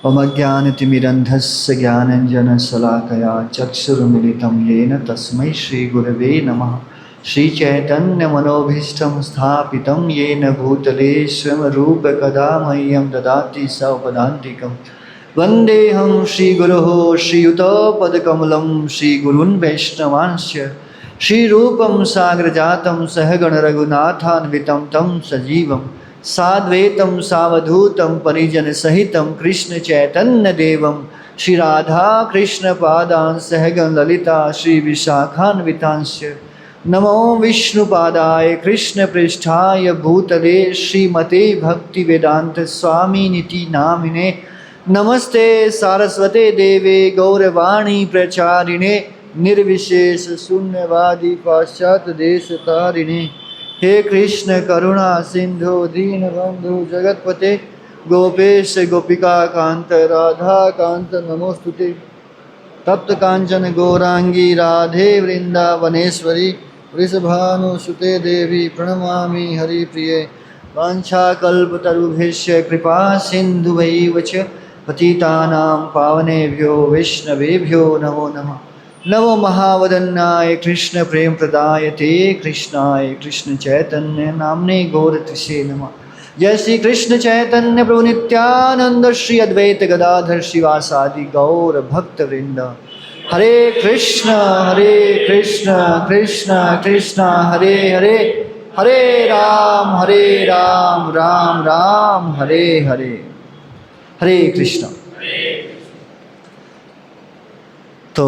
ममज्ञानतिमिरन्धस्य ज्ञानञ्जनशलाकया चक्षुरुन्मिलितं येन तस्मै श्रीगुरवे नमः। श्रीचैतन्यमनोभीष्टं स्थापितं येन भूतले स्वयंरूपकदा मह्यं ददाति सपदान्तिकं। वन्देऽहं श्रीगुरोः श्रीयुतपदकमलं श्रीगुरून् वैष्णवांश्च श्रीरूपं साग्रजातं सहगणरघुनाथान्वितं तं सजीवं साद्वैतं सावधूतं परिजनसहितं कृष्णचैतन्यदेवं श्रीराधाकृष्णपादान् सहगण ललिता श्रीविशाखान्वितांश्च। नमो विष्णुपादाय कृष्णपृष्ठाय भूतले श्रीमते भक्तिवेदान्तस्वामिनिति नामिने। नमस्ते सारस्वते देवे गौरवाणी प्रचारिणे निर्विशेष शून्यवादी पाश्चात्यदेशतारिणे। हे कृष्ण करुणा सिंधु दीनबंधु जगतपते गोपेश गोपिका कांत राधा कांत नमोस्तुते। तप्त कांचन गौरांगी राधे वृंदावनेश्वरी वृषभानुसुते देवी प्रणमामि हरिप्रिये। वाञ्छाकल्पतरुभ्यश्च कृपा सिन्धुवैव च पतितानां पावनेभ्यो वैष्णवेभ्यो नमो नमः। नमो महावदन्नाय कृष्ण प्रेम प्रदायते कृष्णाय कृष्ण चैतन्य नामने गौरतिसे नमः। जय श्री कृष्ण चैतन्य प्रभु नित्यानंद श्री अद्वैत गदाधर शिवासादि गौर भक्त वृंद। हरे कृष्ण कृष्ण कृष्ण हरे हरे, हरे राम राम राम हरे हरे। हरे कृष्ण। तो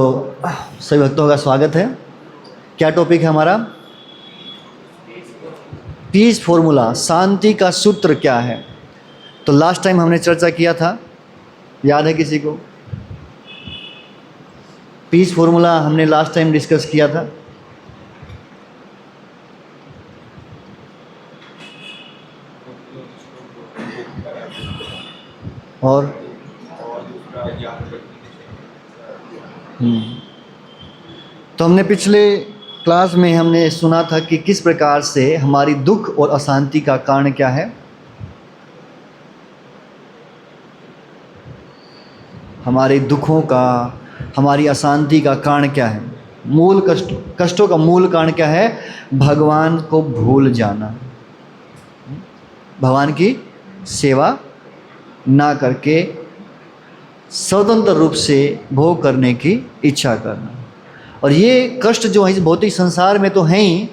सभी भक्तों का स्वागत है। क्या टॉपिक है हमारा? पीस फॉर्मूला, शांति का सूत्र क्या है। तो लास्ट टाइम हमने चर्चा किया था, याद है किसी को? पीस फॉर्मूला हमने लास्ट टाइम डिस्कस किया था। और तो हमने पिछले क्लास में हमने सुना था कि किस प्रकार से हमारी दुख और अशांति का कारण क्या है। हमारे दुखों का, हमारी अशांति का कारण क्या है? मूल कष्टों का मूल कारण क्या है? भगवान को भूल जाना, भगवान की सेवा ना करके स्वतंत्र रूप से भोग करने की इच्छा करना। और ये कष्ट जो है इस भौतिक संसार में तो हैं ही,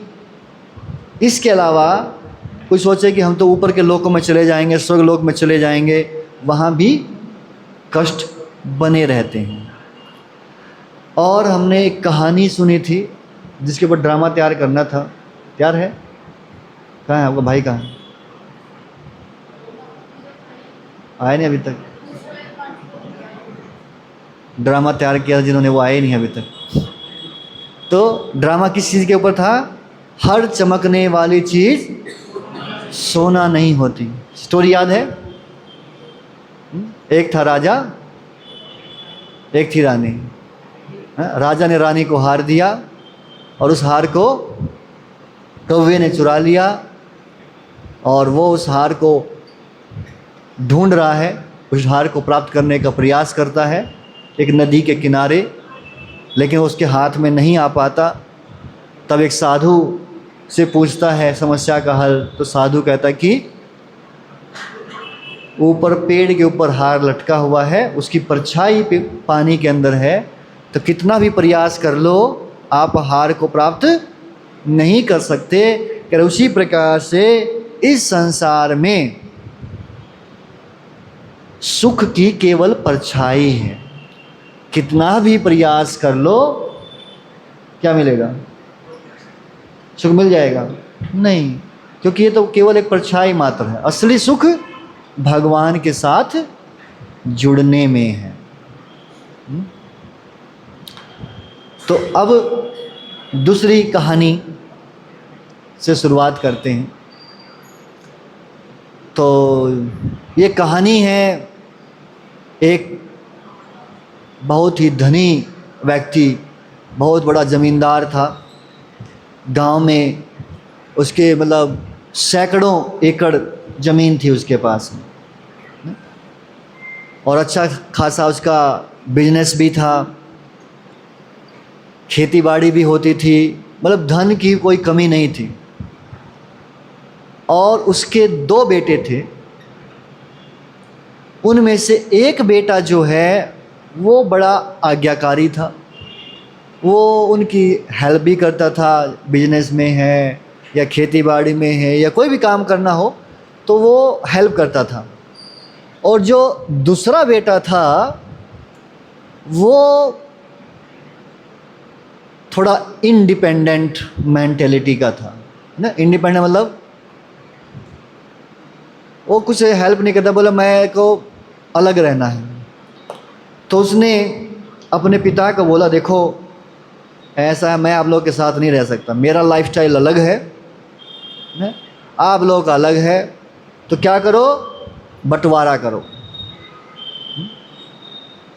इसके अलावा कोई सोचे कि हम तो ऊपर के लोकों में चले जाएंगे, स्वर्ग लोक में चले जाएंगे, वहाँ भी कष्ट बने रहते हैं। और हमने एक कहानी सुनी थी जिसके ऊपर ड्रामा तैयार करना था। तैयार है? कहाँ है आपका भाई? कहाँ है? आए नहीं अभी तक? ड्रामा तैयार किया जिन्होंने, वो आए नहीं अभी तक। तो ड्रामा किस चीज़ के ऊपर था? हर चमकने वाली चीज़ सोना नहीं होती। स्टोरी याद है? एक था राजा, एक थी रानी। राजा ने रानी को हार दिया और उस हार को कौवे ने चुरा लिया और वो उस हार को ढूंढ रहा है, उस हार को प्राप्त करने का प्रयास करता है एक नदी के किनारे, लेकिन उसके हाथ में नहीं आ पाता। तब एक साधु से पूछता है समस्या का हल। तो साधु कहता है कि ऊपर पेड़ के ऊपर हार लटका हुआ है, उसकी परछाई पे पानी के अंदर है, तो कितना भी प्रयास कर लो आप हार को प्राप्त नहीं कर सकते। कि उसी प्रकार से इस संसार में सुख की केवल परछाई है। कितना भी प्रयास कर लो, क्या मिलेगा? सुख मिल जाएगा? नहीं, क्योंकि ये तो केवल एक परछाई मात्र है। असली सुख भगवान के साथ जुड़ने में है। तो अब दूसरी कहानी से शुरुआत करते हैं। तो ये कहानी है, एक बहुत ही धनी व्यक्ति, बहुत बड़ा ज़मींदार था। गांव में उसके मतलब सैकड़ों एकड़ ज़मीन थी उसके पास। और अच्छा खासा उसका बिजनेस भी था, खेती बाड़ी भी होती थी, मतलब धन की कोई कमी नहीं थी। और उसके 2 बेटे थे, उनमें से एक बेटा जो है वो बड़ा आज्ञाकारी था, वो उनकी हेल्प भी करता था, बिजनेस में है या खेती बाड़ी में है या कोई भी काम करना हो तो वो हेल्प करता था। और जो दूसरा बेटा था वो थोड़ा इंडिपेंडेंट मेंटेलिटी का था ना। इंडिपेंडेंट मतलब वो कुछ हेल्प नहीं करता, बोला मैं को अलग रहना है। तो उसने अपने पिता को बोला, देखो ऐसा है, मैं आप लोग के साथ नहीं रह सकता, मेरा लाइफस्टाइल अलग है, आप लोग का अलग है, तो क्या करो, बंटवारा करो।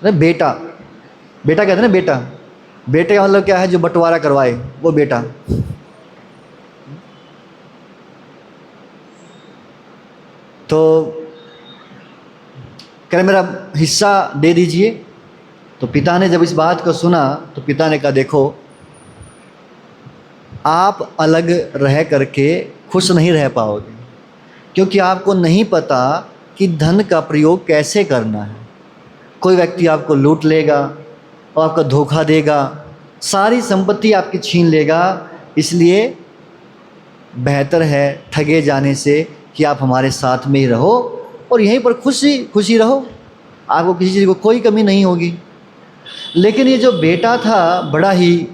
बेटा, बेटा कहते हैं ना, बेटा, बेटे का मतलब क्या है, जो बंटवारा करवाए वो बेटा। तो कह रहे मेरा हिस्सा दे दीजिए। तो पिता ने जब इस बात को सुना तो पिता ने कहा, देखो आप अलग रह करके खुश नहीं रह पाओगे, क्योंकि आपको नहीं पता कि धन का प्रयोग कैसे करना है। कोई व्यक्ति आपको लूट लेगा और आपका धोखा देगा, सारी संपत्ति आपकी छीन लेगा। इसलिए बेहतर है ठगे जाने से कि आप हमारे साथ में ही रहो और यहीं पर खुशी खुशी रहो, आपको किसी चीज़ को कोई कमी नहीं होगी। लेकिन ये जो बेटा था बड़ा ही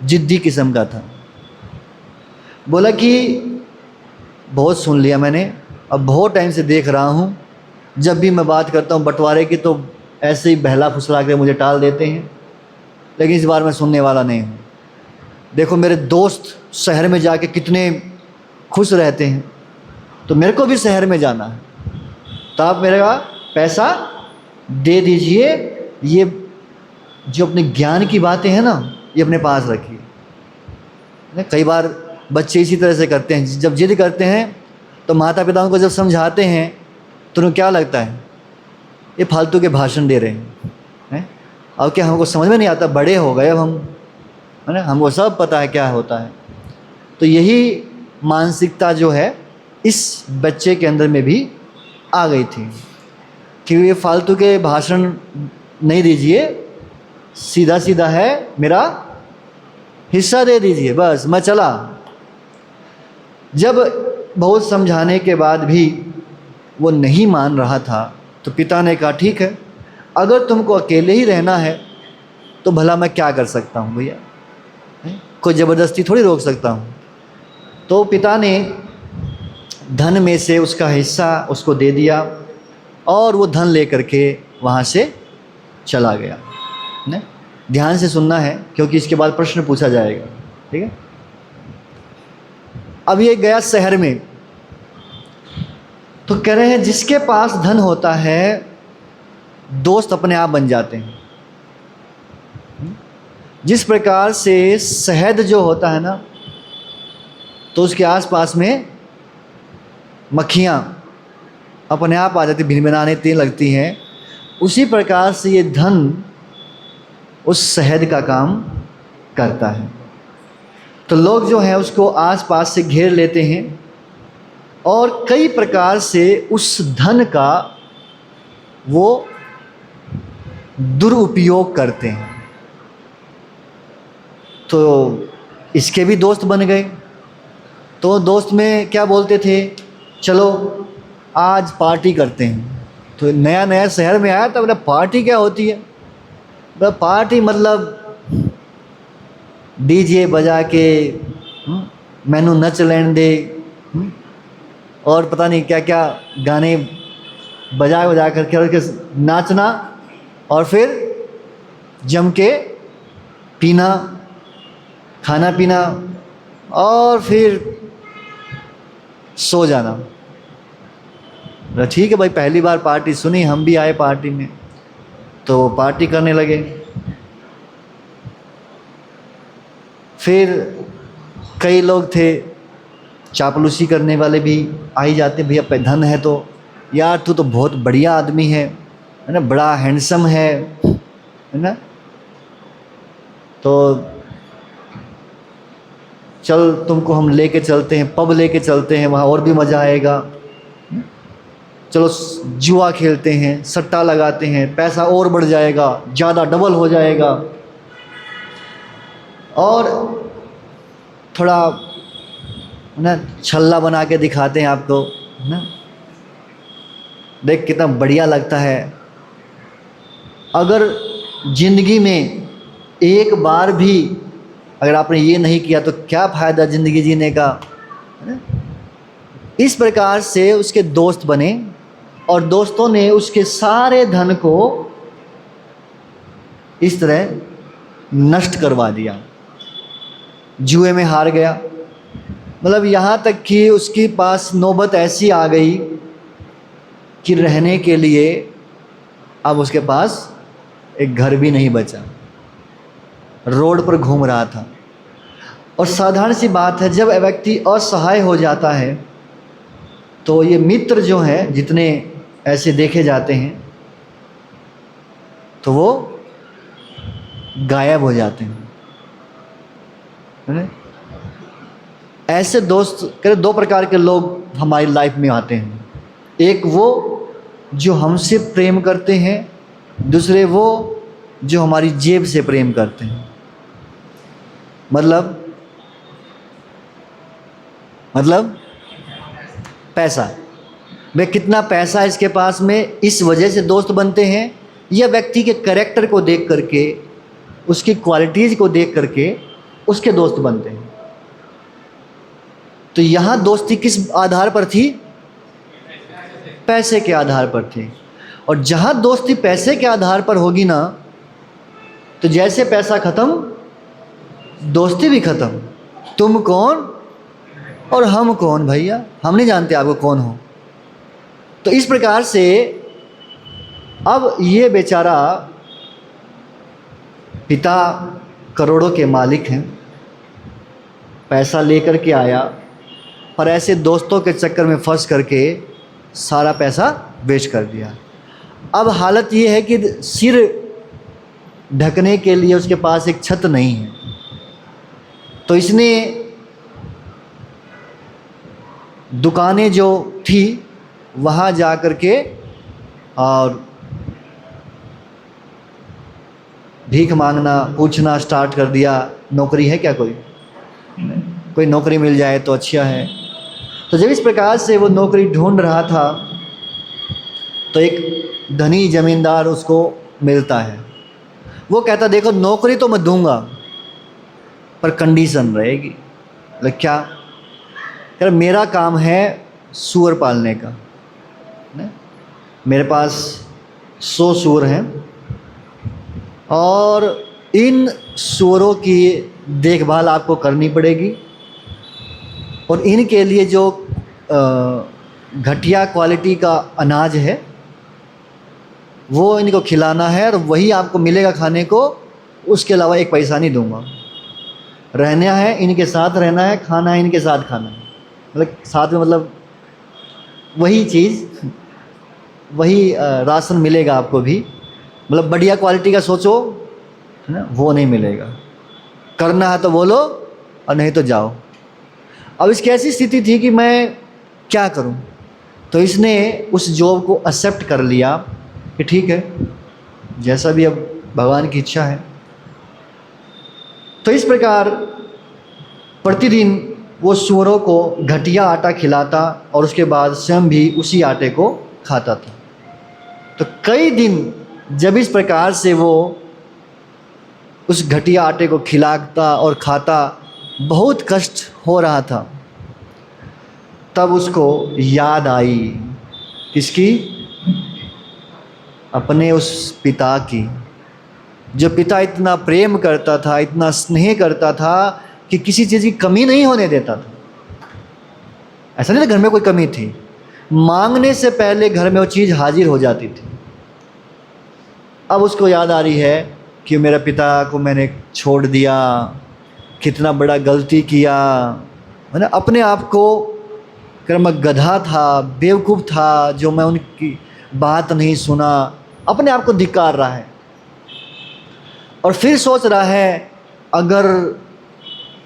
जिद्दी किस्म का था, बोला कि बहुत सुन लिया मैंने, अब बहुत टाइम से देख रहा हूँ, जब भी मैं बात करता हूँ बंटवारे की तो ऐसे ही बहला फुसला के मुझे टाल देते हैं, लेकिन इस बार मैं सुनने वाला नहीं हूँ। देखो मेरे दोस्त शहर में जाके कितने खुश रहते हैं, तो मेरे को भी शहर में जाना है, तो आप मेरा पैसा दे दीजिए, ये जो अपने ज्ञान की बातें हैं ना ये अपने पास रखिए। कई बार बच्चे इसी तरह से करते हैं, जब जिद करते हैं तो माता पिताओं को जब समझाते हैं तो उन्हें क्या लगता है, ये फालतू के भाषण दे रहे हैं। अब क्या हमको समझ में नहीं आता, बड़े हो गए अब हम, है ना, हमको सब पता है क्या होता है। तो यही मानसिकता जो है इस बच्चे के अंदर में भी आ गई थी कि ये फालतू के भाषण नहीं दीजिए, सीधा सीधा है मेरा हिस्सा दे दीजिए, बस मैं चला। जब बहुत समझाने के बाद भी वो नहीं मान रहा था तो पिता ने कहा, ठीक है, अगर तुमको अकेले ही रहना है तो भला मैं क्या कर सकता हूँ भैया, कोई ज़बरदस्ती थोड़ी रोक सकता हूँ। तो पिता ने धन में से उसका हिस्सा उसको दे दिया और वो धन लेकर के वहाँ से चला गया। ने ध्यान से सुनना है क्योंकि इसके बाद प्रश्न पूछा जाएगा, ठीक है। अब ये गया शहर में, तो कह रहे हैं जिसके पास धन होता है दोस्त अपने आप बन जाते हैं। जिस प्रकार से शहद जो होता है ना तो उसके आसपास में मक्खियाँ अपने आप आ जाती, भिनभिनाने तीन लगती हैं, उसी प्रकार से ये धन उस शहद का काम करता है। तो लोग जो हैं उसको आसपास से घेर लेते हैं और कई प्रकार से उस धन का वो दुरुपयोग करते हैं। तो इसके भी दोस्त बन गए। तो दोस्त में क्या बोलते थे, चलो आज पार्टी करते हैं। तो नया नया शहर में आया तो बोला पार्टी क्या होती है, बोला पार्टी मतलब डीजे बजा के मैनू नच लेने दे और पता नहीं क्या क्या गाने बजा बजा करके और नाचना और फिर जम के पीना, खाना पीना और फिर सो जाना। ठीक है भाई, पहली बार पार्टी सुनी, हम भी आए पार्टी में, तो पार्टी करने लगे। फिर कई लोग थे चापलूसी करने वाले भी आ ही जाते, भैया धन है तो यार तू तो बहुत बढ़िया आदमी है, है ना, बड़ा हैंडसम है ना, तो चल तुमको हम लेके चलते हैं, पब लेके चलते हैं, वहाँ और भी मज़ा आएगा, चलो जुआ खेलते हैं, सट्टा लगाते हैं, पैसा और बढ़ जाएगा, ज़्यादा डबल हो जाएगा, और थोड़ा ना छल्ला बना के दिखाते हैं आपको, है ना, देख कितना बढ़िया लगता है। अगर ज़िंदगी में एक बार भी अगर आपने ये नहीं किया तो क्या फ़ायदा ज़िंदगी जीने का, है ना? इस प्रकार से उसके दोस्त बने और दोस्तों ने उसके सारे धन को इस तरह नष्ट करवा दिया, जुए में हार गया। मतलब यहाँ तक कि उसके पास नौबत ऐसी आ गई कि रहने के लिए अब उसके पास एक घर भी नहीं बचा, रोड पर घूम रहा था। और साधारण सी बात है, जब व्यक्ति असहाय हो जाता है तो ये मित्र जो हैं जितने ऐसे देखे जाते हैं तो वो गायब हो जाते हैं, है ना? ऐसे दोस्त कह दो प्रकार के लोग हमारी लाइफ में आते हैं। एक वो जो हमसे प्रेम करते हैं, दूसरे वो जो हमारी जेब से प्रेम करते हैं। मतलब पैसा, भाई कितना पैसा इसके पास में, इस वजह से दोस्त बनते हैं, या व्यक्ति के कैरेक्टर को देख करके, उसकी क्वालिटीज़ को देख करके उसके दोस्त बनते हैं। तो यहाँ दोस्ती किस आधार पर थी? पैसे के आधार पर थी। और जहाँ दोस्ती पैसे के आधार पर होगी ना, तो जैसे पैसा खत्म दोस्ती भी खत्म। तुम कौन और हम कौन भैया, हम नहीं जानते आपको कौन हो। तो इस प्रकार से अब ये बेचारा पिता करोड़ों के मालिक हैं, पैसा लेकर के आया, पर ऐसे दोस्तों के चक्कर में फंस करके सारा पैसा वेस्ट कर दिया। अब हालत ये है कि सिर ढकने के लिए उसके पास एक छत नहीं है, तो इसने दुकानें जो थी वहाँ जा कर के और भीख मांगना, पूछना स्टार्ट कर दिया, नौकरी है क्या, कोई नौकरी मिल जाए तो अच्छा है। तो जब इस प्रकार से वो नौकरी ढूंढ रहा था तो एक धनी ज़मींदार उसको मिलता है। वो कहता देखो नौकरी तो मैं दूंगा पर कंडीशन रहेगी। मतलब क्या? यार मेरा काम है सूअर पालने का, मेरे पास 100 सूअर हैं और इन सूअरों की देखभाल आपको करनी पड़ेगी और इनके लिए जो घटिया क्वालिटी का अनाज है वो इनको खिलाना है और वही आपको मिलेगा खाने को, उसके अलावा एक पैसा नहीं दूंगा। रहना है इनके साथ रहना है, खाना है इनके साथ खाना है, मतलब साथ में मतलब वही चीज़, वही राशन मिलेगा आपको भी, मतलब बढ़िया क्वालिटी का सोचो, है ना, वो नहीं मिलेगा। करना है तो बोलो और नहीं तो जाओ। अब इसकी ऐसी स्थिति थी कि मैं क्या करूं, तो इसने उस जॉब को एक्सेप्ट कर लिया कि ठीक है जैसा भी अब भगवान की इच्छा है। तो इस प्रकार प्रतिदिन वो सूअरों को घटिया आटा खिलाता और उसके बाद स्वयं भी उसी आटे को खाता था। तो कई दिन जब इस प्रकार से वो उस घटिया आटे को खिलाता और खाता, बहुत कष्ट हो रहा था, तब उसको याद आई किसकी? अपने उस पिता की, जो पिता इतना प्रेम करता था, इतना स्नेह करता था कि किसी चीज़ की कमी नहीं होने देता था। ऐसा नहीं था घर में कोई कमी थी, मांगने से पहले घर में वो चीज़ हाजिर हो जाती थी। अब उसको याद आ रही है कि मेरे पिता को मैंने छोड़ दिया, कितना बड़ा गलती किया, है ना। अपने आप को मैं गधा था, बेवकूफ़ था, जो मैं उनकी बात नहीं सुना, अपने आप को धिक्कार रहा है और फिर सोच रहा है अगर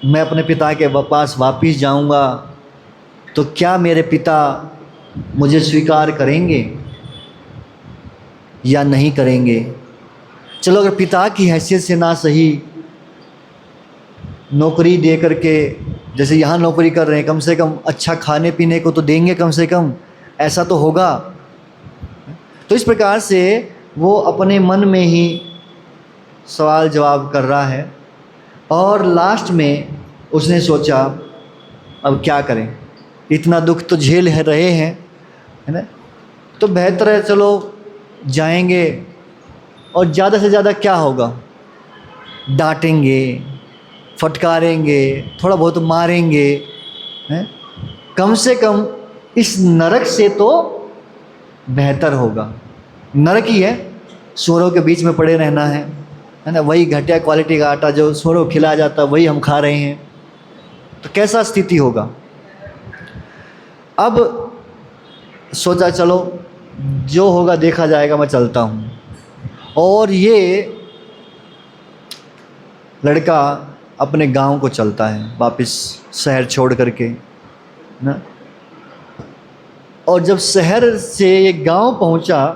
मैं अपने पिता के पास वापिस जाऊंगा तो क्या मेरे पिता मुझे स्वीकार करेंगे या नहीं करेंगे। चलो अगर पिता की हैसियत से ना सही नौकरी दे करके, जैसे यहाँ नौकरी कर रहे हैं, कम से कम अच्छा खाने पीने को तो देंगे, कम से कम ऐसा तो होगा। तो इस प्रकार से वो अपने मन में ही सवाल जवाब कर रहा है और लास्ट में उसने सोचा अब क्या करें, इतना दुख तो झेल रहे हैं, है ना, तो बेहतर है चलो जाएंगे और ज़्यादा से ज़्यादा क्या होगा, डांटेंगे, फटकारेंगे, थोड़ा बहुत मारेंगे, हैं, कम से कम इस नरक से तो बेहतर होगा। नरक ही है, सूअरों के बीच में पड़े रहना है ना, वही घटिया क्वालिटी का आटा जो सूअरों को खिलाया जाता वही हम खा रहे हैं, तो कैसा स्थिति होगा। अब सोचा चलो जो होगा देखा जाएगा, मैं चलता हूँ। और ये लड़का अपने गांव को चलता है वापस शहर छोड़ करके ना। और जब शहर से ये गांव पहुंचा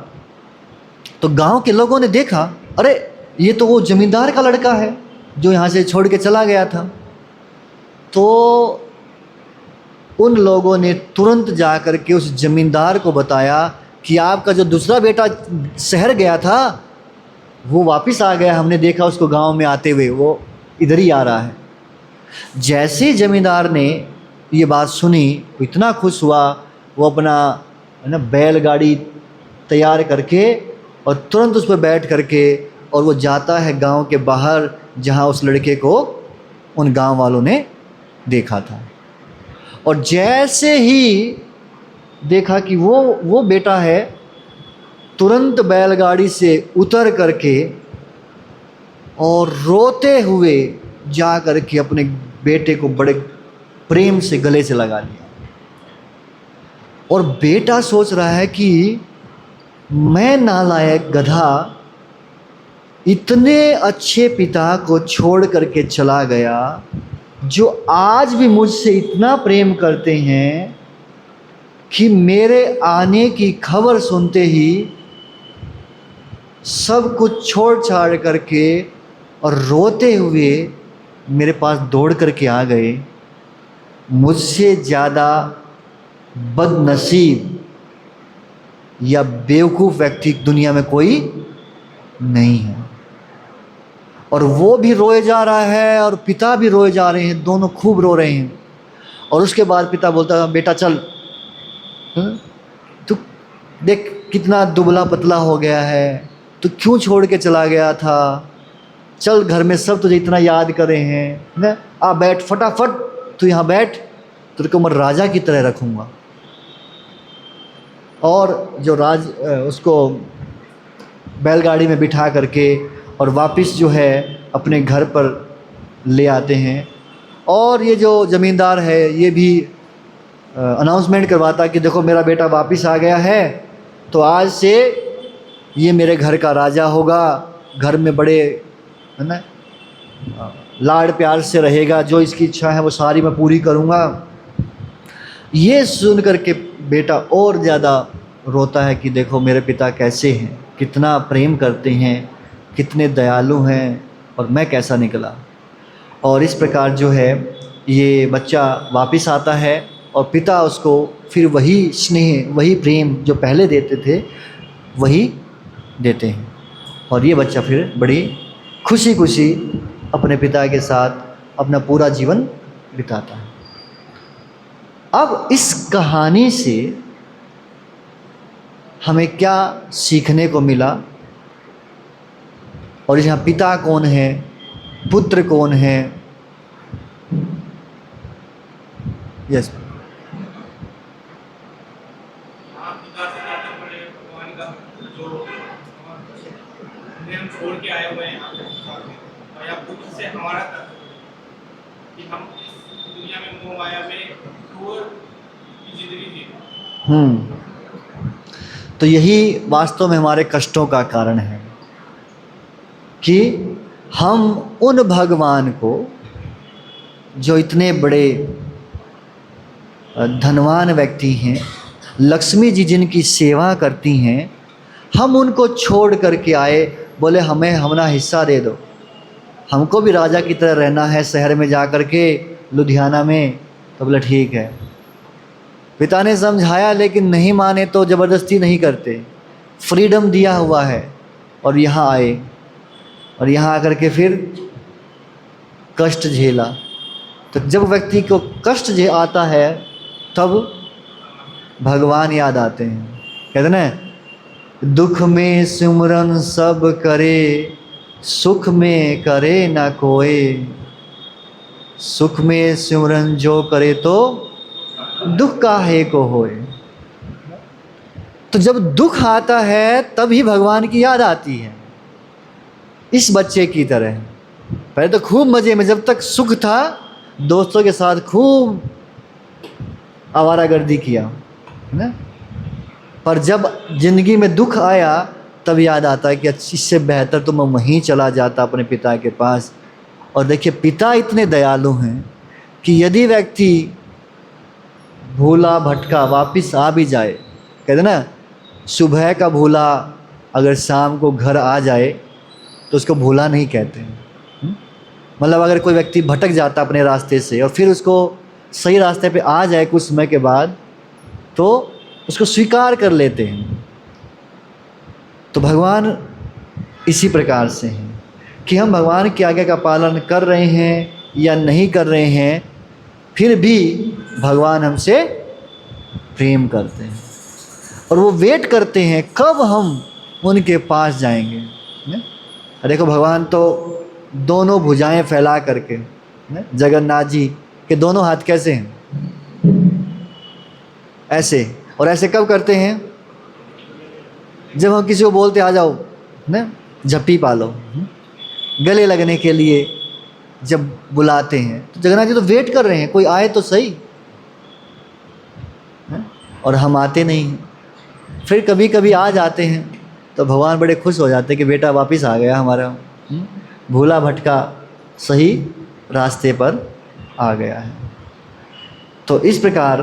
तो गांव के लोगों ने देखा, अरे ये तो वो जमींदार का लड़का है जो यहाँ से छोड़ के चला गया था। तो उन लोगों ने तुरंत जा कर के उस जमींदार को बताया कि आपका जो दूसरा बेटा शहर गया था वो वापस आ गया, हमने देखा उसको गांव में आते हुए, वो इधर ही आ रहा है। जैसे ही जमींदार ने ये बात सुनी वो इतना खुश हुआ, वो अपना है ना बैलगाड़ी तैयार करके और तुरंत उस पर बैठ करके और वो जाता है गांव के बाहर जहां उस लड़के को उन गांव वालों ने देखा था। और जैसे ही देखा कि वो बेटा है, तुरंत बैलगाड़ी से उतर करके और रोते हुए जा करके अपने बेटे को बड़े प्रेम से गले से लगा लिया। और बेटा सोच रहा है कि मैं नालायक गधा इतने अच्छे पिता को छोड़ करके चला गया जो आज भी मुझसे इतना प्रेम करते हैं कि मेरे आने की खबर सुनते ही सब कुछ छोड़ छाड़ करके और रोते हुए मेरे पास दौड़ करके आ गए। मुझसे ज़्यादा बदनसीब या बेवकूफ़ व्यक्ति दुनिया में कोई नहीं है। और वो भी रोए जा रहा है और पिता भी रोए जा रहे हैं, दोनों खूब रो रहे हैं। और उसके बाद पिता बोलता है, बेटा चल, तू देख कितना दुबला पतला हो गया है, तू क्यों छोड़ के चला गया था, चल घर में सब तुझे इतना याद कर रहे हैं ना, आ बैठ फटाफट, तू यहाँ बैठ, तेरे को मैं राजा की तरह रखूँगा। और जो उसको बैलगाड़ी में बिठा करके और वापस जो है अपने घर पर ले आते हैं। और ये जो ज़मींदार है ये भी अनाउंसमेंट करवाता कि देखो मेरा बेटा वापस आ गया है, तो आज से ये मेरे घर का राजा होगा, घर में बड़े है ना लाड़ प्यार से रहेगा, जो इसकी इच्छा है वो सारी मैं पूरी करूँगा। ये सुन करके बेटा और ज़्यादा रोता है कि देखो मेरे पिता कैसे हैं, कितना प्रेम करते हैं, कितने दयालु हैं, और मैं कैसा निकला। और इस प्रकार जो है ये बच्चा वापस आता है और पिता उसको फिर वही स्नेह, वही प्रेम जो पहले देते थे वही देते हैं। और ये बच्चा फिर बड़ी खुशी खुशी अपने पिता के साथ अपना पूरा जीवन बिताता है। अब इस कहानी से हमें क्या सीखने को मिला, और यहाँ पिता कौन है, पुत्र कौन है? यस, छोड़ के आए हुए हैं और या पुत्र से हमारा कि हम इस दुनिया में मोह माया में घोर की जिंदगी जी। तो यही वास्तव में हमारे कष्टों का कारण है कि हम उन भगवान को जो इतने बड़े धनवान व्यक्ति हैं, लक्ष्मी जी जिनकी सेवा करती हैं, हम उनको छोड़ करके आए, बोले हमें अपना हिस्सा दे दो, हमको भी राजा की तरह रहना है शहर में जा कर के, लुधियाना में। तो बोले ठीक है। पिता ने समझाया लेकिन नहीं माने, तो ज़बरदस्ती नहीं करते, फ्रीडम दिया हुआ है। और यहाँ आए और यहाँ आकर के फिर कष्ट झेला। तो जब व्यक्ति को कष्ट आता है तब भगवान याद आते हैं। कहते ना, दुख में सिमरन सब करे, सुख में करे ना कोई। सुख में सिमरन जो करे तो दुख काहे को होए। तो जब दुख आता है तभी भगवान की याद आती है। इस बच्चे की तरह पहले तो खूब मज़े में, जब तक सुख था दोस्तों के साथ खूब आवारागर्दी किया, है ना। पर जब ज़िंदगी में दुख आया तब याद आता है कि इससे बेहतर तो मैं वहीं चला जाता अपने पिता के पास। और देखिए, पिता इतने दयालु हैं कि यदि व्यक्ति भूला भटका वापस आ भी जाए, कहते ना, सुबह का भूला अगर शाम को घर आ जाए तो उसको भूला नहीं कहते हैं। मतलब अगर कोई व्यक्ति भटक जाता अपने रास्ते से और फिर उसको सही रास्ते पे आ जाए कुछ समय के बाद, तो उसको स्वीकार कर लेते हैं। तो भगवान इसी प्रकार से हैं कि हम भगवान की आज्ञा का पालन कर रहे हैं या नहीं कर रहे हैं, फिर भी भगवान हमसे प्रेम करते हैं और वो वेट करते हैं कब हम उनके पास जाएंगे। देखो, भगवान तो दोनों भुजाएं फैला करके, जगन्नाथ जी के दोनों हाथ कैसे हैं, ऐसे। और ऐसे कब करते हैं, जब हम किसी को बोलते आ जाओ ना, झप्पी पालो, गले लगने के लिए जब बुलाते हैं, तो जगन्नाथ जी तो वेट कर रहे हैं कोई आए तो सही, और हम आते नहीं हैं। फिर कभी कभी आ जाते हैं तो भगवान बड़े खुश हो जाते हैं कि बेटा वापस आ गया हमारा, भूला भटका सही रास्ते पर आ गया है। तो इस प्रकार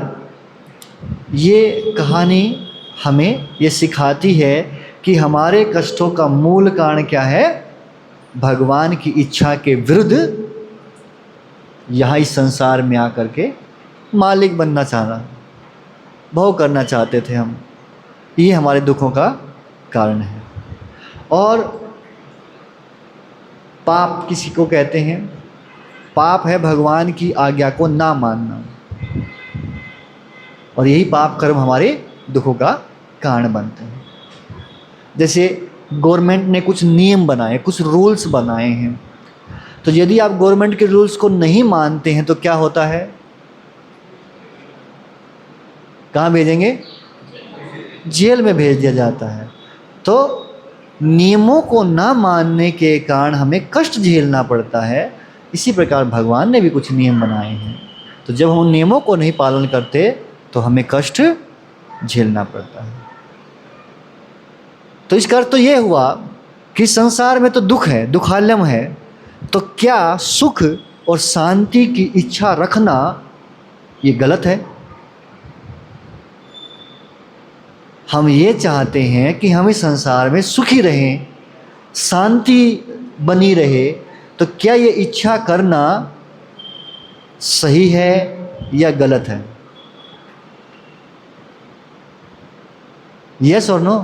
ये कहानी हमें ये सिखाती है कि हमारे कष्टों का मूल कारण क्या है, भगवान की इच्छा के विरुद्ध यहाँ इस संसार में आकर के मालिक बनना चाहना, भोग करना चाहते थे हम। ये हमारे दुखों का कारण है। और पाप किसी को कहते हैं, पाप है भगवान की आज्ञा को ना मानना, और यही पाप कर्म हमारे दुखों का कारण बनते हैं। जैसे गवर्नमेंट ने कुछ नियम बनाए, कुछ रूल्स बनाए हैं, तो यदि आप गवर्नमेंट के रूल्स को नहीं मानते हैं तो क्या होता है, कहाँ भेजेंगे, जेल में भेज दिया जाता है। तो नियमों को ना मानने के कारण हमें कष्ट झेलना पड़ता है। इसी प्रकार भगवान ने भी कुछ नियम बनाए हैं, तो जब हम उन नियमों को नहीं पालन करते तो हमें कष्ट झेलना पड़ता है। तो इसका अर्थ तो ये हुआ कि संसार में तो दुख है, दुखालयम है, तो क्या सुख और शांति की इच्छा रखना ये गलत है? हम ये चाहते हैं कि हम इस संसार में सुखी रहें, शांति बनी रहे, तो क्या ये इच्छा करना सही है या गलत है? यस और नो?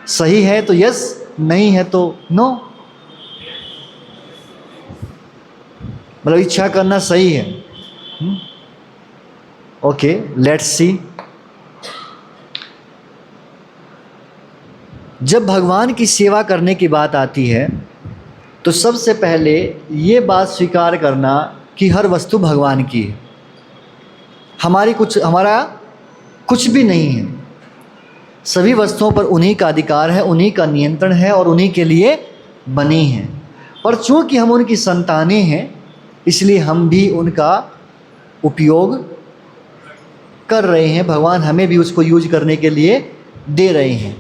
सही है तो यस, नहीं है तो नो। मतलब इच्छा करना सही है। Okay, let's see. जब भगवान की सेवा करने की बात आती है तो सबसे पहले ये बात स्वीकार करना कि हर वस्तु भगवान की है, हमारा कुछ भी नहीं है। सभी वस्तुओं पर उन्हीं का अधिकार है, उन्हीं का नियंत्रण है और उन्हीं के लिए बनी हैं। पर चूंकि हम उनकी संतानें हैं, इसलिए हम भी उनका उपयोग कर रहे हैं। भगवान हमें भी उसको यूज करने के लिए दे रहे हैं।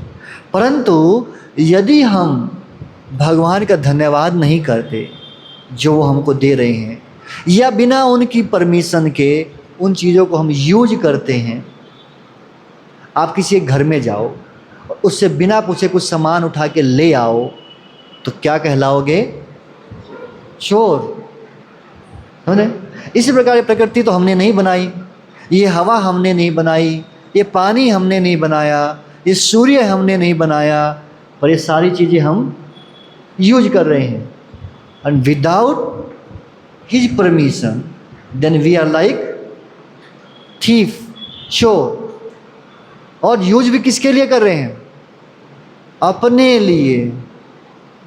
परंतु यदि हम भगवान का धन्यवाद नहीं करते जो वो हमको दे रहे हैं, या बिना उनकी परमिशन के उन चीज़ों को हम यूज करते हैं। आप किसी एक घर में जाओ और उससे बिना पूछे कुछ सामान उठा के ले आओ तो क्या कहलाओगे? चोर। समझे? इसी प्रकार ये प्रकृति तो हमने नहीं बनाई, ये हवा हमने नहीं बनाई, ये पानी हमने नहीं बनाया, ये सूर्य हमने नहीं बनाया, पर ये सारी चीज़ें हम यूज कर रहे हैं। And without his permission then we are like thief, चोर। और यूज भी किसके लिए कर रहे हैं? अपने लिए।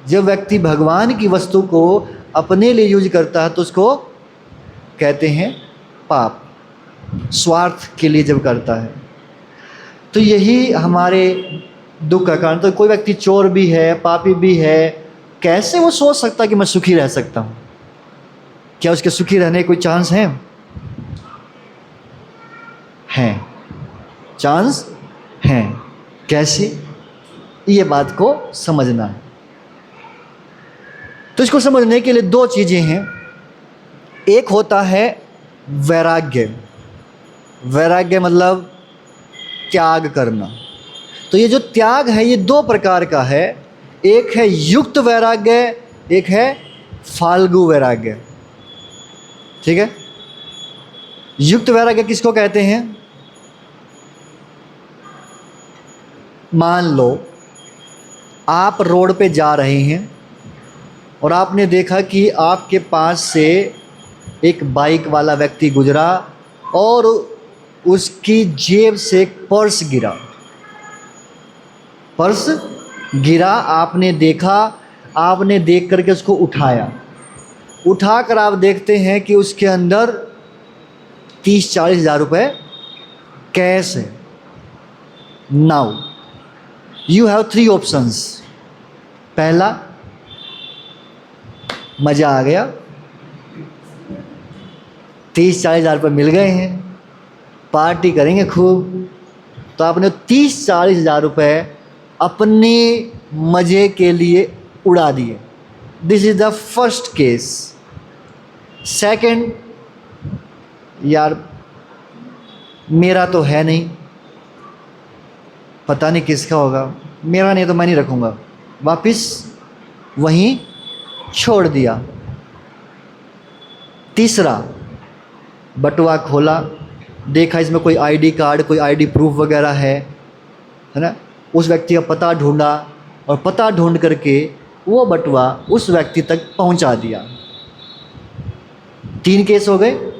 जब व्यक्ति भगवान की वस्तु को अपने लिए यूज करता है तो उसको कहते हैं पाप। स्वार्थ के लिए जब करता है तो यही हमारे दुख का कारण। तो कोई व्यक्ति चोर भी है, पापी भी है, कैसे वो सोच सकता है कि मैं सुखी रह सकता हूँ? क्या उसके सुखी रहने के कोई चांस हैं? हैं, चांस हैं। कैसे? ये बात को समझना है। तो इसको समझने के लिए दो चीज़ें हैं। एक होता है वैराग्य। वैराग्य मतलब त्याग करना। तो ये जो त्याग है ये दो प्रकार का है। एक है युक्त वैराग्य, एक है फाल्गु वैराग्य। ठीक है? युक्त वैराग्य किसको कहते हैं? मान लो आप रोड पे जा रहे हैं और आपने देखा कि आपके पास से एक बाइक वाला व्यक्ति गुजरा और उसकी जेब से एक पर्स गिरा। पर्स गिरा, आपने देखा, आपने देख करके उसको उठाया। उठाकर आप देखते हैं कि उसके अंदर 30-40 हज़ार रुपये कैश है। Now you have 3 options. पहला, मज़ा आ गया, 30-40 हज़ार रुपये मिल गए हैं, पार्टी करेंगे खूब। तो आपने 30-40 हज़ार रुपये अपने मज़े के लिए उड़ा दिए। This is the first case. Second, यार मेरा तो है नहीं, पता नहीं किसका होगा, मेरा नहीं तो मैं नहीं रखूँगा, वापस वहीं छोड़ दिया। तीसरा, बटुआ खोला, देखा इसमें कोई आईडी कार्ड, कोई आईडी प्रूफ वगैरह है ना? उस व्यक्ति का पता ढूंढा और पता ढूंढ करके वो बटुआ उस व्यक्ति तक पहुंचा दिया। 3 केस हो गए।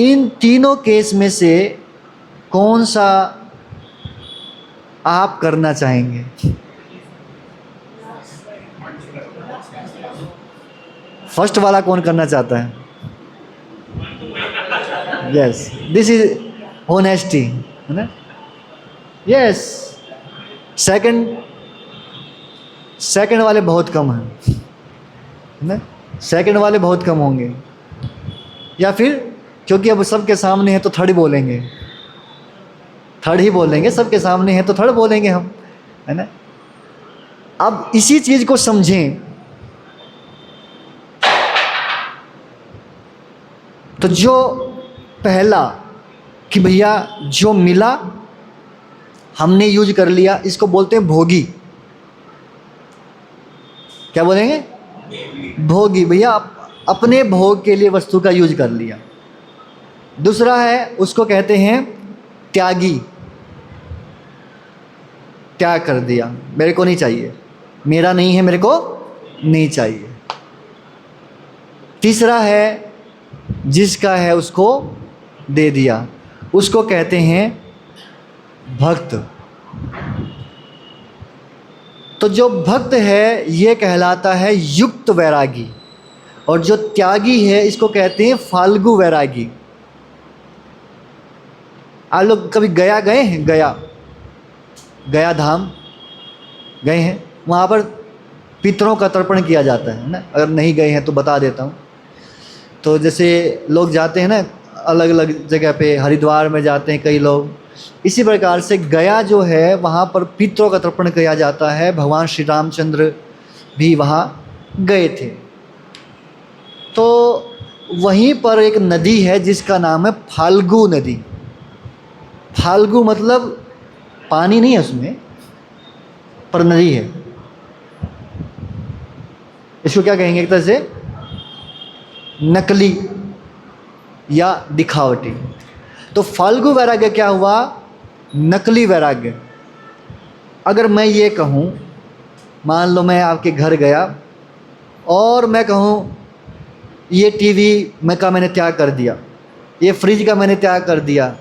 इन तीनों केस में से कौन सा आप करना चाहेंगे? फर्स्ट वाला कौन करना चाहता है? यस, दिस इज होनेस्टी, है ना? यस। सेकंड वाले बहुत कम हैं, है ना? सेकंड वाले बहुत कम होंगे। या फिर क्योंकि अब सबके सामने है तो थर्ड बोलेंगे, थर्ड ही बोलेंगे, सबके सामने है तो थर्ड बोलेंगे हम, है ना? अब इसी चीज़ को समझें। तो जो पहला कि भैया जो मिला हमने यूज कर लिया, इसको बोलते हैं भोगी। क्या बोलेंगे? भोगी। भैया अपने भोग के लिए वस्तु का यूज कर लिया। दूसरा है, उसको कहते हैं त्यागी। त्याग कर दिया, मेरे को नहीं चाहिए, मेरा नहीं है, मेरे को नहीं चाहिए। तीसरा है, जिसका है उसको दे दिया, उसको कहते हैं भक्त। तो जो भक्त है ये कहलाता है युक्त वैरागी, और जो त्यागी है इसको कहते हैं फाल्गु वैरागी। आप लोग कभी गया गए हैं? गया धाम गए हैं? वहाँ पर पितरों का तर्पण किया जाता है ना? अगर नहीं गए हैं तो बता देता हूँ। तो जैसे लोग जाते हैं ना अलग अलग जगह पे, हरिद्वार में जाते हैं कई लोग, इसी प्रकार से गया जो है वहाँ पर पितरों का तर्पण किया जाता है। भगवान श्री रामचंद्र भी वहाँ गए थे। तो वहीं पर एक नदी है जिसका नाम है फाल्गु नदी। फाल्गु मतलब पानी नहीं है उसमें, पर नदी है। इसको क्या कहेंगे, एक तरह से नकली या दिखावटी। तो फाल्गु वैराग्य क्या हुआ, नकली वैराग्य। अगर मैं ये कहूँ, मान लो मैं आपके घर गया और मैं कहूँ ये टीवी मैंने त्याग कर दिया, ये फ्रिज का मैंने त्याग कर दिया,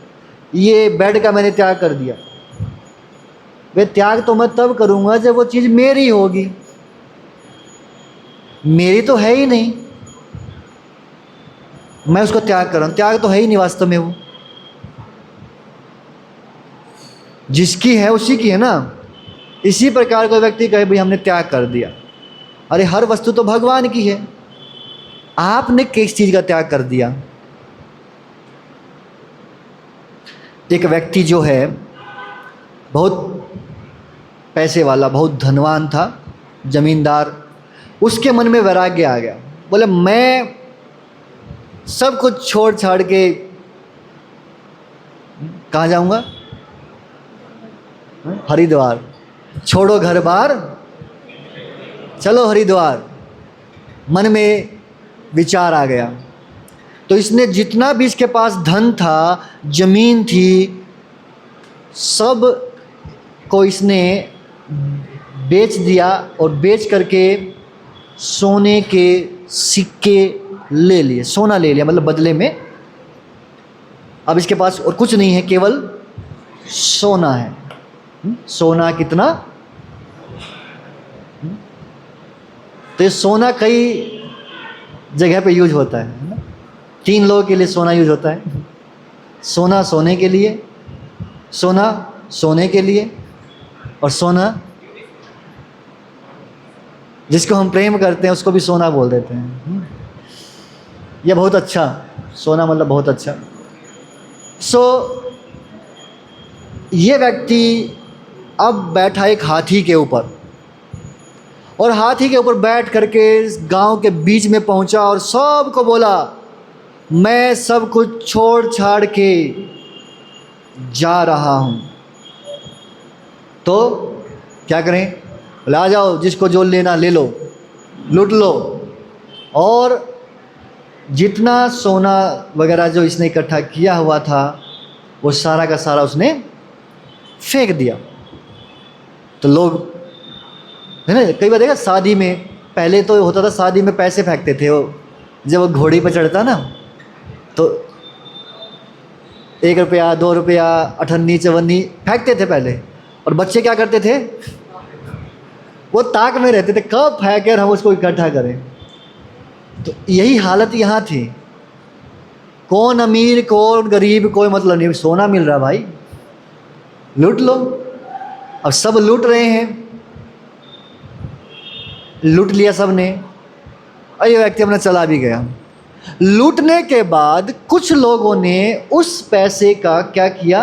ये बेड का मैंने त्याग कर दिया। वे त्याग तो मैं तब करूँगा जब वो चीज़ मेरी होगी, मेरी तो है ही नहीं, मैं उसको त्याग कर रहा हूँ। त्याग तो है ही नहीं वास्तव में, वो जिसकी है उसी की है ना। इसी प्रकार कोई व्यक्ति कहे भाई हमने त्याग कर दिया, अरे हर वस्तु तो भगवान की है, आपने किस चीज़ का त्याग कर दिया। एक व्यक्ति जो है बहुत पैसे वाला, बहुत धनवान था, जमींदार, उसके मन में वैराग्य आ गया। बोले मैं सब कुछ छोड़ छाड़ के कहाँ जाऊंगा, हरिद्वार, छोड़ो घर बार चलो हरिद्वार। मन में विचार आ गया। तो इसने जितना भी इसके पास धन था, जमीन थी, सब को इसने बेच दिया और बेच करके सोने के सिक्के ले लिए, सोना ले लिया, मतलब बदले में। अब इसके पास और कुछ नहीं है, केवल सोना है। सोना कितना, तो ये सोना कई जगह पे यूज होता है ना। 3 लोगों के लिए सोना यूज होता है। सोना सोने के लिए, सोना सोने के लिए, और सोना जिसको हम प्रेम करते हैं उसको भी सोना बोल देते हैं। यह बहुत अच्छा, सोना मतलब बहुत अच्छा। ये व्यक्ति अब बैठा एक हाथी के ऊपर, और हाथी के ऊपर बैठ करके गांव के बीच में पहुंचा और सबको बोला मैं सब कुछ छोड़ छाड़ के जा रहा हूं। तो क्या करें, बोले आ जाओ, जिसको जो लेना ले लो, लूट लो। और जितना सोना वगैरह जो इसने इकट्ठा किया हुआ था वो सारा का सारा उसने फेंक दिया। तो लोग है ना, कई बार देखा शादी में, पहले तो होता था शादी में पैसे फेंकते थे, वो जब वो घोड़ी पर चढ़ता ना तो 1 रुपया 2 रुपया, अठन्नी चवन्नी फेंकते थे पहले। और बच्चे क्या करते थे, वो ताक में रहते थे कब फेंके और हम उसको इकट्ठा करें। तो यही हालत यहाँ थी। कौन अमीर कौन गरीब कोई मतलब नहीं, सोना मिल रहा भाई, लूट लो। अब सब लूट रहे हैं, लूट लिया सब ने, और ये व्यक्ति अपना चला भी गया। लूटने के बाद कुछ लोगों ने उस पैसे का क्या किया,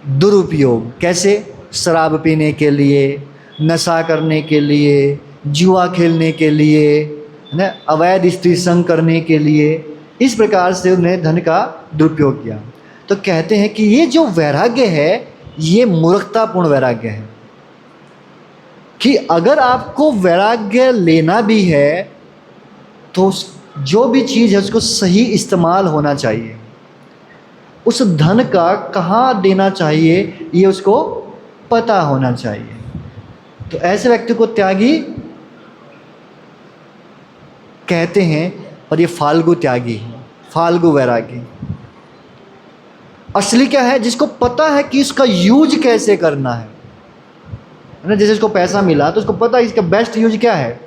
दुरुपयोग। कैसे, शराब पीने के लिए, नशा करने के लिए, जुआ खेलने के लिए, है ना, अवैध स्त्री संग करने के लिए, इस प्रकार से उन्हें धन का दुरुपयोग किया। तो कहते हैं कि ये जो वैराग्य है ये मूर्खतापूर्ण वैराग्य है। कि अगर आपको वैराग्य लेना भी है तो जो भी चीज़ है उसको सही इस्तेमाल होना चाहिए। उस धन का कहाँ देना चाहिए ये उसको पता होना चाहिए। तो ऐसे व्यक्ति को त्यागी कहते हैं। और ये फाल्गु त्यागी है, फाल्गु वैरागी। असली क्या है, जिसको पता है कि इसका यूज कैसे करना है ना। जैसे इसको पैसा मिला तो उसको पता है इसका बेस्ट यूज क्या है,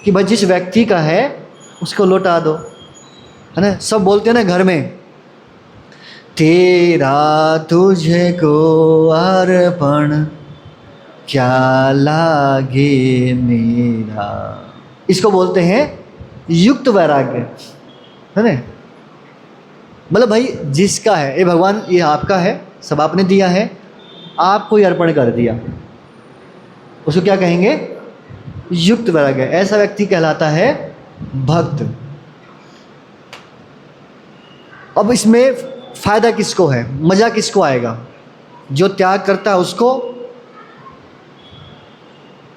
कि भाई जिस व्यक्ति का है उसको लौटा दो, है ना। सब बोलते हैं ना घर में, तेरा तुझे को अर्पण क्या लागे मेरा, इसको बोलते हैं युक्त वैराग्य, है ना। मतलब भाई जिसका है, ये भगवान ये आपका है, सब आपने दिया है, आपको ही अर्पण कर दिया, उसको क्या कहेंगे? युक्त वैराग्य। ऐसा व्यक्ति कहलाता है भक्त। अब इसमें फायदा किसको है, मजा किसको आएगा? जो त्याग करता है उसको,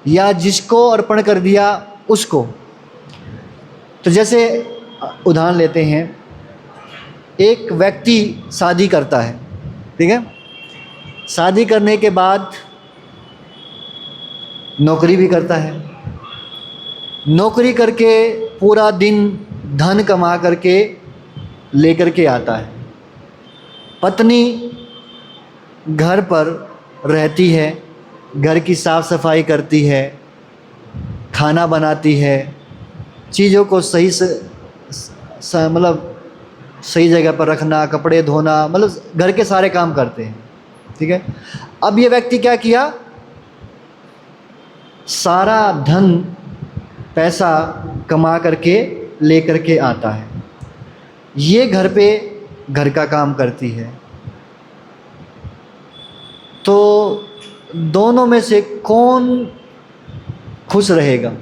या जिसको अर्पण कर दिया उसको? तो जैसे उदाहरण लेते हैं, एक व्यक्ति शादी करता है, ठीक है, शादी करने के बाद नौकरी भी करता है, नौकरी करके पूरा दिन धन कमा करके लेकर के आता है, पत्नी घर पर रहती है, घर की साफ सफाई करती है, खाना बनाती है, चीज़ों को सही से मतलब सही जगह पर रखना, कपड़े धोना, मतलब घर के सारे काम करते हैं, ठीक है। अब ये व्यक्ति क्या किया, सारा धन पैसा कमा करके ले करके आता है, ये घर पे घर का काम करती है, तो दोनों में से कौन खुश रहेगा?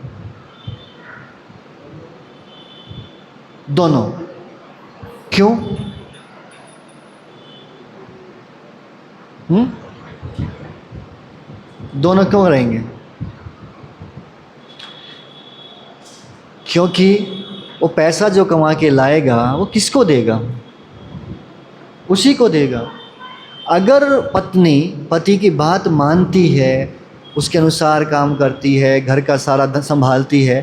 दोनों। क्यों? दोनों क्यों रहेंगे? क्योंकि वो पैसा जो कमा के लाएगा वो किसको देगा? उसी को देगा। अगर पत्नी पति की बात मानती है, उसके अनुसार काम करती है, घर का सारा धन संभालती है,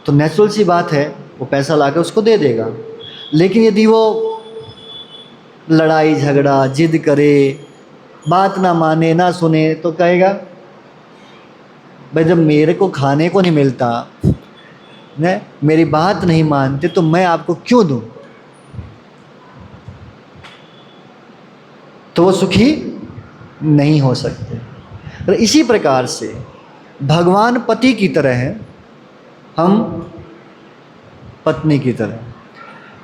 तो नेचुरल सी बात है वो पैसा लाकर उसको दे देगा। लेकिन यदि वो लड़ाई झगड़ा जिद करे, बात ना माने ना सुने, तो कहेगा भाई जब मेरे को खाने को नहीं मिलता, ने मेरी बात नहीं मानते, तो मैं आपको क्यों दूं? तो वो सुखी नहीं हो सकते। और इसी प्रकार से भगवान पति की तरह है, हम पत्नी की तरह।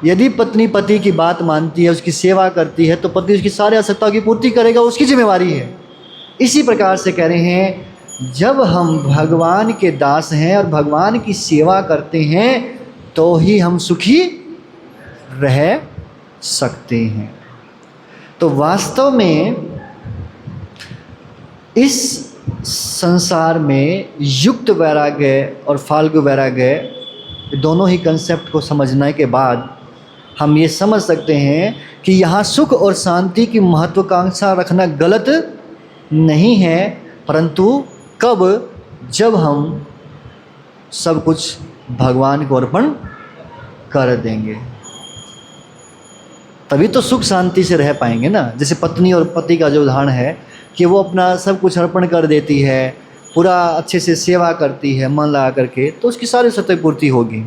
यदि पत्नी पति की बात मानती है, उसकी सेवा करती है, तो पति उसकी सारी आवश्यकताओं की पूर्ति करेगा, उसकी जिम्मेवारी है। इसी प्रकार से कह रहे हैं, जब हम भगवान के दास हैं और भगवान की सेवा करते हैं, तो ही हम सुखी रह सकते हैं। तो वास्तव में इस संसार में युक्त वैराग्य और फाल्गु वैराग्य, दोनों ही कंसेप्ट को समझने के बाद हम ये समझ सकते हैं कि यहाँ सुख और शांति की महत्वाकांक्षा रखना गलत नहीं है, परंतु कब? जब हम सब कुछ भगवान को अर्पण कर देंगे, तभी तो सुख शांति से रह पाएंगे ना। जैसे पत्नी और पति का जो उदाहरण है कि वो अपना सब कुछ अर्पण कर देती है, पूरा अच्छे से सेवा करती है मन लगा करके, तो उसकी सारी सत्य पूर्ति होगी।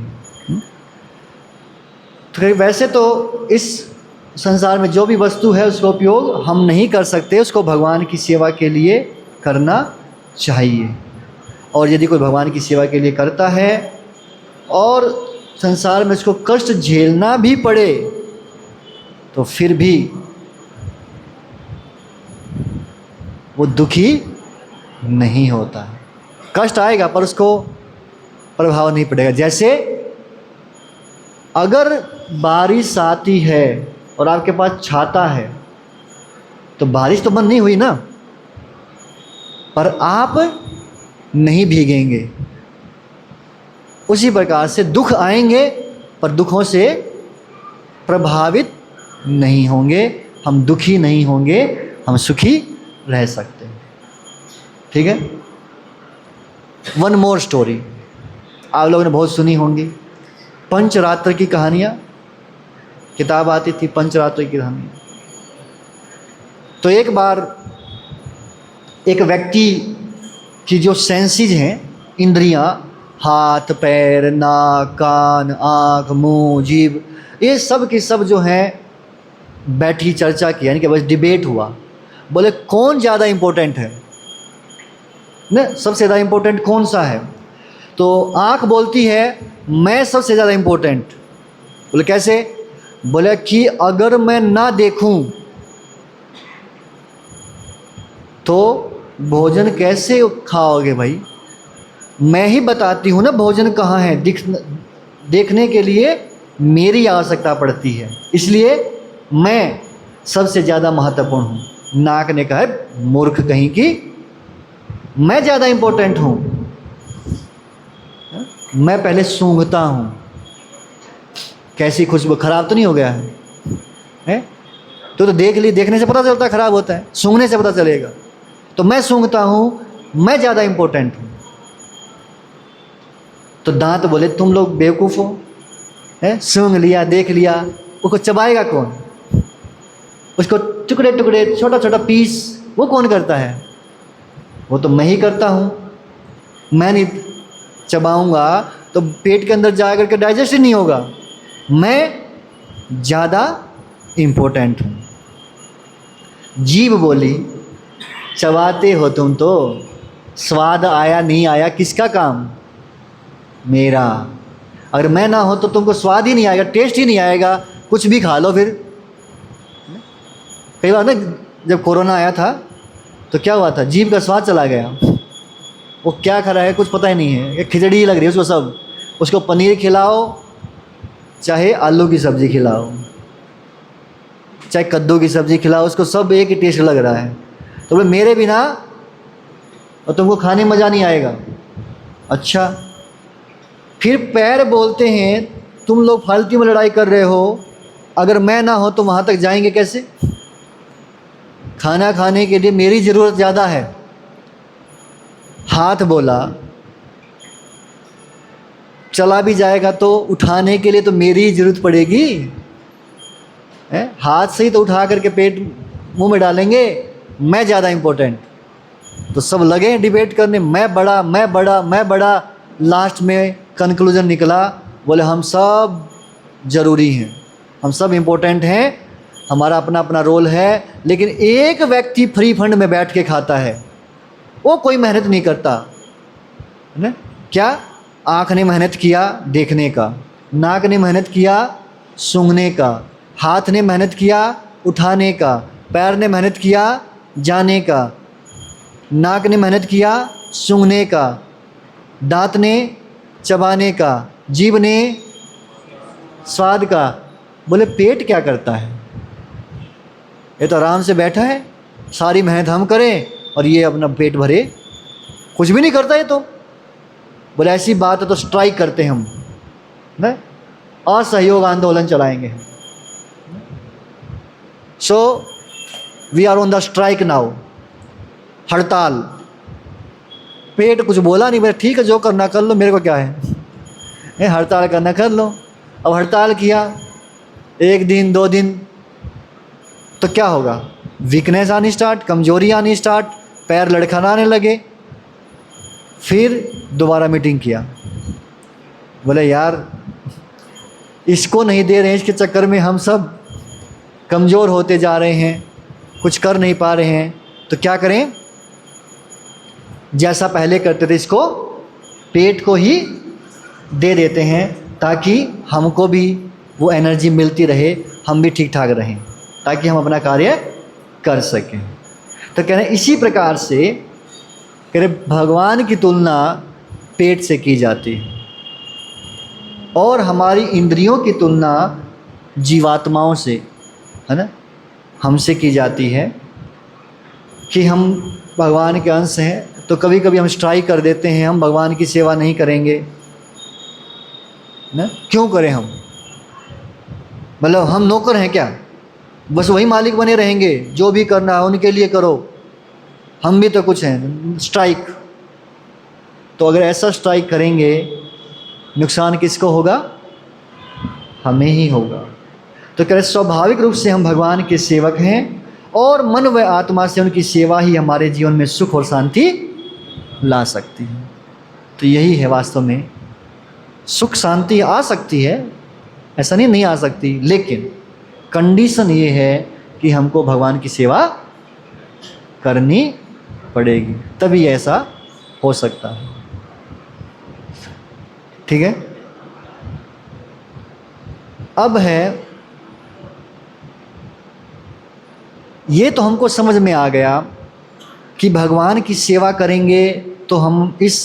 तो वैसे तो इस संसार में जो भी वस्तु है उसका उपयोग हम नहीं कर सकते, उसको भगवान की सेवा के लिए करना चाहिए। और यदि कोई भगवान की सेवा के लिए करता है और संसार में उसको कष्ट झेलना भी पड़े, तो फिर भी वो दुखी नहीं होता। कष्ट आएगा पर उसको प्रभाव नहीं पड़ेगा। जैसे अगर बारिश आती है और आपके पास छाता है, तो बारिश तो बंद नहीं हुई ना, पर आप नहीं भीगेंगे। उसी प्रकार से दुख आएंगे पर दुखों से प्रभावित नहीं होंगे, हम दुखी नहीं होंगे, हम सुखी रह सकते हैं। ठीक है। वन मोर स्टोरी आप लोगों ने बहुत सुनी होंगी, पंचरात्र की कहानियाँ, किताब आती थी पंचरात्र की कहानी। तो एक बार एक व्यक्ति की जो सेंसेस हैं, इंद्रियां, हाथ पैर नाक कान आँख मुंह जीभ, ये सब की सब जो हैं बैठी चर्चा की, यानी कि बस डिबेट हुआ। बोले कौन ज़्यादा इम्पोर्टेंट है ना, सबसे ज़्यादा इम्पोर्टेंट कौन सा है? तो आँख बोलती है मैं सबसे ज़्यादा इम्पोर्टेंट। बोले कैसे? बोला कि अगर मैं ना देखूं तो भोजन कैसे खाओगे भाई? मैं ही बताती हूँ ना भोजन कहाँ है। देखने के लिए मेरी आवश्यकता पड़ती है, इसलिए मैं सबसे ज़्यादा महत्वपूर्ण हूँ। नाक ने कहा है मूर्ख कहीं की, मैं ज़्यादा इम्पोर्टेंट हूँ। मैं पहले सूंघता हूँ, कैसी खुशबू, खराब तो नहीं हो गया है? तो देख ली, देखने से पता चलता है खराब होता है, सूंघने से पता चलेगा। तो मैं सूंघता हूँ, मैं ज़्यादा इम्पोर्टेंट हूँ। तो दांत बोले तुम लोग बेवकूफ़ हो, है? सूंघ लिया, देख लिया, उसको चबाएगा कौन? उसको टुकड़े टुकड़े, छोटा छोटा पीस वो कौन करता है? वो तो मैं ही करता हूँ। मैं नहीं चबाऊँगा तो पेट के अंदर जा कर के डाइजेस्ट ही नहीं होगा। मैं ज़्यादा इम्पोर्टेंट हूँ। जीभ बोली चबाते हो तुम तो, स्वाद आया नहीं आया किसका काम? मेरा। अगर मैं ना हो तो तुमको स्वाद ही नहीं आएगा, टेस्ट ही नहीं आएगा, कुछ भी खा लो। फिर कई बार ना, जब कोरोना आया था तो क्या हुआ था, जीभ का स्वाद चला गया। वो क्या खा रहा है कुछ पता ही नहीं है, खिचड़ी ही लग रही है उसको सब। उसको पनीर खिलाओ, चाहे आलू की सब्ज़ी खिलाओ, चाहे कद्दू की सब्ज़ी खिलाओ, उसको सब एक ही टेस्ट लग रहा है। तो बोले मेरे बिना और तुमको खाने में मज़ा नहीं आएगा। अच्छा, फिर पैर बोलते हैं तुम लोग फालतू में लड़ाई कर रहे हो, अगर मैं ना हो तो वहाँ तक जाएंगे कैसे? खाना खाने के लिए मेरी ज़रूरत ज़्यादा है। हाथ बोला चला भी जाएगा तो उठाने के लिए तो मेरी ही ज़रूरत पड़ेगी, है? हाथ से ही तो उठा करके पेट मुंह में डालेंगे, मैं ज़्यादा इम्पोर्टेंट। तो सब लगे डिबेट करने, मैं बड़ा, मैं बड़ा, मैं बड़ा। लास्ट में कंक्लूजन निकला, बोले हम सब ज़रूरी हैं, हम सब इम्पोर्टेंट हैं, हमारा अपना अपना रोल है। लेकिन एक व्यक्ति फ्री फंड में बैठ के खाता है, वो कोई मेहनत नहीं करता, है ना? क्या? आँख ने मेहनत किया देखने का, नाक ने मेहनत किया सूंघने का, हाथ ने मेहनत किया उठाने का, पैर ने मेहनत किया जाने का, नाक ने मेहनत किया सूंघने का, दांत ने चबाने का, जीभ ने स्वाद का। बोले पेट क्या करता है? ये तो आराम से बैठा है, सारी मेहनत हम करें और ये अपना पेट भरे, कुछ भी नहीं करता ये तो। बोले ऐसी बात है तो स्ट्राइक करते हैं हम, ना, असहयोग आंदोलन चलाएंगे। So we are on the strike now, हड़ताल। पेट कुछ बोला नहीं, बोले ठीक है जो करना कर लो, मेरे को क्या है, हड़ताल करना कर लो। अब हड़ताल किया 1 दिन 2 दिन तो क्या होगा? वीकनेस आनी स्टार्ट, कमजोरी आनी स्टार्ट, पैर लड़खड़ाने लगे। फिर दोबारा मीटिंग किया, बोले यार इसको नहीं दे रहे हैं, इसके चक्कर में हम सब कमज़ोर होते जा रहे हैं, कुछ कर नहीं पा रहे हैं, तो क्या करें? जैसा पहले करते थे इसको पेट को ही दे देते हैं, ताकि हमको भी वो एनर्जी मिलती रहे, हम भी ठीक ठाक रहें, ताकि हम अपना कार्य कर सकें। तो कह रहे हैं इसी प्रकार से कह रहे भगवान की तुलना पेट से की जाती है और हमारी इंद्रियों की तुलना जीवात्माओं से, है ना, हमसे की जाती है कि हम भगवान के अंश हैं। तो कभी कभी हम स्ट्राइक कर देते हैं, हम भगवान की सेवा नहीं करेंगे ना। क्यों करें हम? मतलब हम नौकर हैं क्या? बस वही मालिक बने रहेंगे, जो भी करना है उनके लिए करो, हम भी तो कुछ हैं। स्ट्राइक, तो अगर ऐसा स्ट्राइक करेंगे नुकसान किसको होगा? हमें ही होगा। तो कह रहे स्वाभाविक रूप से हम भगवान के सेवक हैं और मन व आत्मा से उनकी सेवा ही हमारे जीवन में सुख और शांति ला सकती है। तो यही है वास्तव में, सुख शांति आ सकती है, ऐसा नहीं आ सकती, लेकिन कंडीशन ये है कि हमको भगवान की सेवा करनी पड़ेगी, तभी ऐसा हो सकता है। ठीक है। अब है ये तो हमको समझ में आ गया कि भगवान की सेवा करेंगे तो हम इस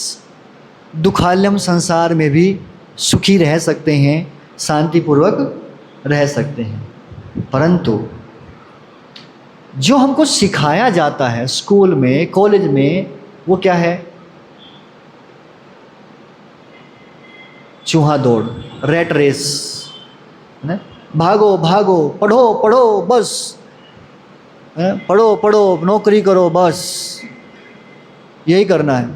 दुखालयम संसार में भी सुखी रह सकते हैं, शांतिपूर्वक रह सकते हैं। परंतु जो हमको सिखाया जाता है स्कूल में, कॉलेज में, वो क्या है? चूहा दौड़, रैट रेस, है ना? भागो भागो, पढ़ो पढ़ो बस, पढ़ो पढ़ो, नौकरी करो बस, यही करना है।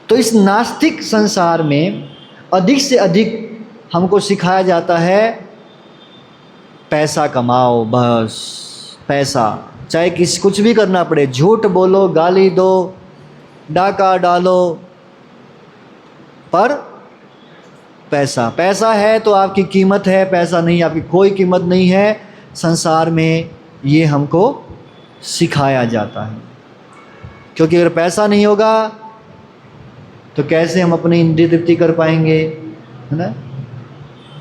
तो इस नास्तिक संसार में अधिक से अधिक हमको सिखाया जाता है पैसा कमाओ बस, पैसा, चाहे कुछ भी करना पड़े, झूठ बोलो, गाली दो, डाका डालो, पर पैसा, पैसा है तो आपकी कीमत है, पैसा नहीं आपकी कोई कीमत नहीं है। संसार में ये हमको सिखाया जाता है, क्योंकि अगर पैसा नहीं होगा तो कैसे हम अपनी इंद्रिय तृप्ति कर पाएंगे, है ना?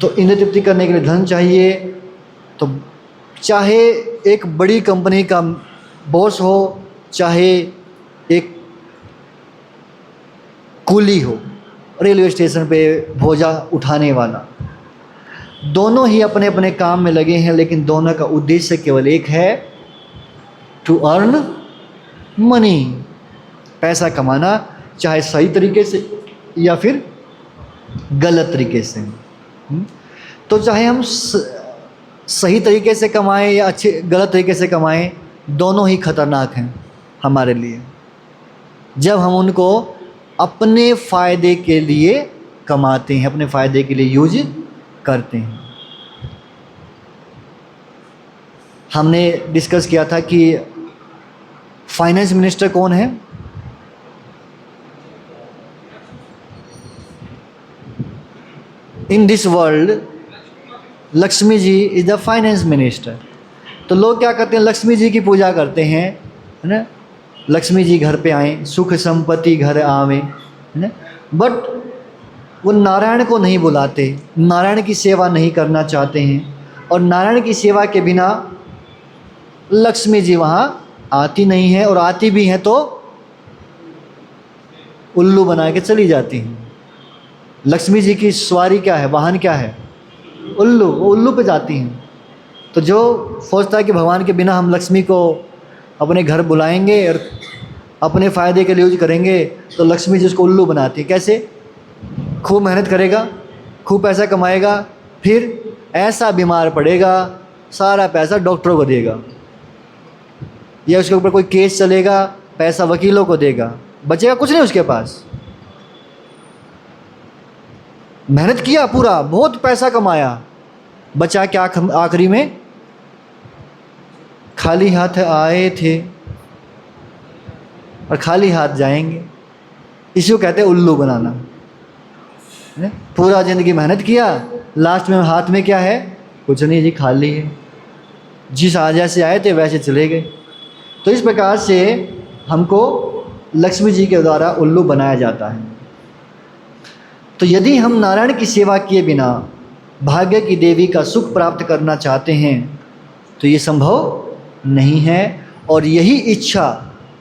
तो इंद्रिय तृप्ति करने के लिए धन चाहिए। तो चाहे एक बड़ी कंपनी का बॉस हो, चाहे एक कूली हो रेलवे स्टेशन पे बोझा उठाने वाला, दोनों ही अपने अपने काम में लगे हैं, लेकिन दोनों का उद्देश्य केवल एक है, टू अर्न मनी, पैसा कमाना, चाहे सही तरीके से या फिर गलत तरीके से। तो चाहे हम सही तरीके से कमाएं या अच्छे गलत तरीके से कमाएं, दोनों ही खतरनाक हैं हमारे लिए, जब हम उनको अपने फ़ायदे के लिए कमाते हैं, अपने फ़ायदे के लिए यूज करते हैं। हमने डिस्कस किया था कि फाइनेंस मिनिस्टर कौन है? In this world Lakshmi ji is the finance minister. तो लोग क्या करते हैं? लक्ष्मी जी की पूजा करते हैं, है ना? लक्ष्मी जी घर पे आएँ, सुख संपत्ति घर आवे, है ना? बट वो नारायण को नहीं बुलाते, नारायण की सेवा नहीं करना चाहते हैं, और नारायण की सेवा के बिना लक्ष्मी जी वहाँ आती नहीं है, और आती भी हैं तो उल्लू बना के चली जाती हैं। लक्ष्मी जी की सवारी क्या है, वाहन क्या है? उल्लू, वो उल्लू पे जाती हैं। तो जो सोचता है कि भगवान के बिना हम लक्ष्मी को अपने घर बुलाएंगे और अपने फ़ायदे के लिए यूज करेंगे, तो लक्ष्मी जी उसको उल्लू बनाती है। कैसे? खूब मेहनत करेगा, खूब पैसा कमाएगा, फिर ऐसा बीमार पड़ेगा, सारा पैसा डॉक्टरों को देगा, या उसके ऊपर कोई केस चलेगा, पैसा वकीलों को देगा, बचेगा कुछ नहीं उसके पास। मेहनत किया पूरा, बहुत पैसा कमाया, बचा क्या आखिरी में? खाली हाथ आए थे और खाली हाथ जाएंगे। इसी को कहते हैं उल्लू बनाना। पूरा ज़िंदगी मेहनत किया, लास्ट में हाथ में क्या है? कुछ नहीं जी, खाली है। जिस आजा से आए थे वैसे चले गए। तो इस प्रकार से हमको लक्ष्मी जी के द्वारा उल्लू बनाया जाता है। तो यदि हम नारायण की सेवा किए बिना भाग्य की देवी का सुख प्राप्त करना चाहते हैं तो ये संभव नहीं है, और यही इच्छा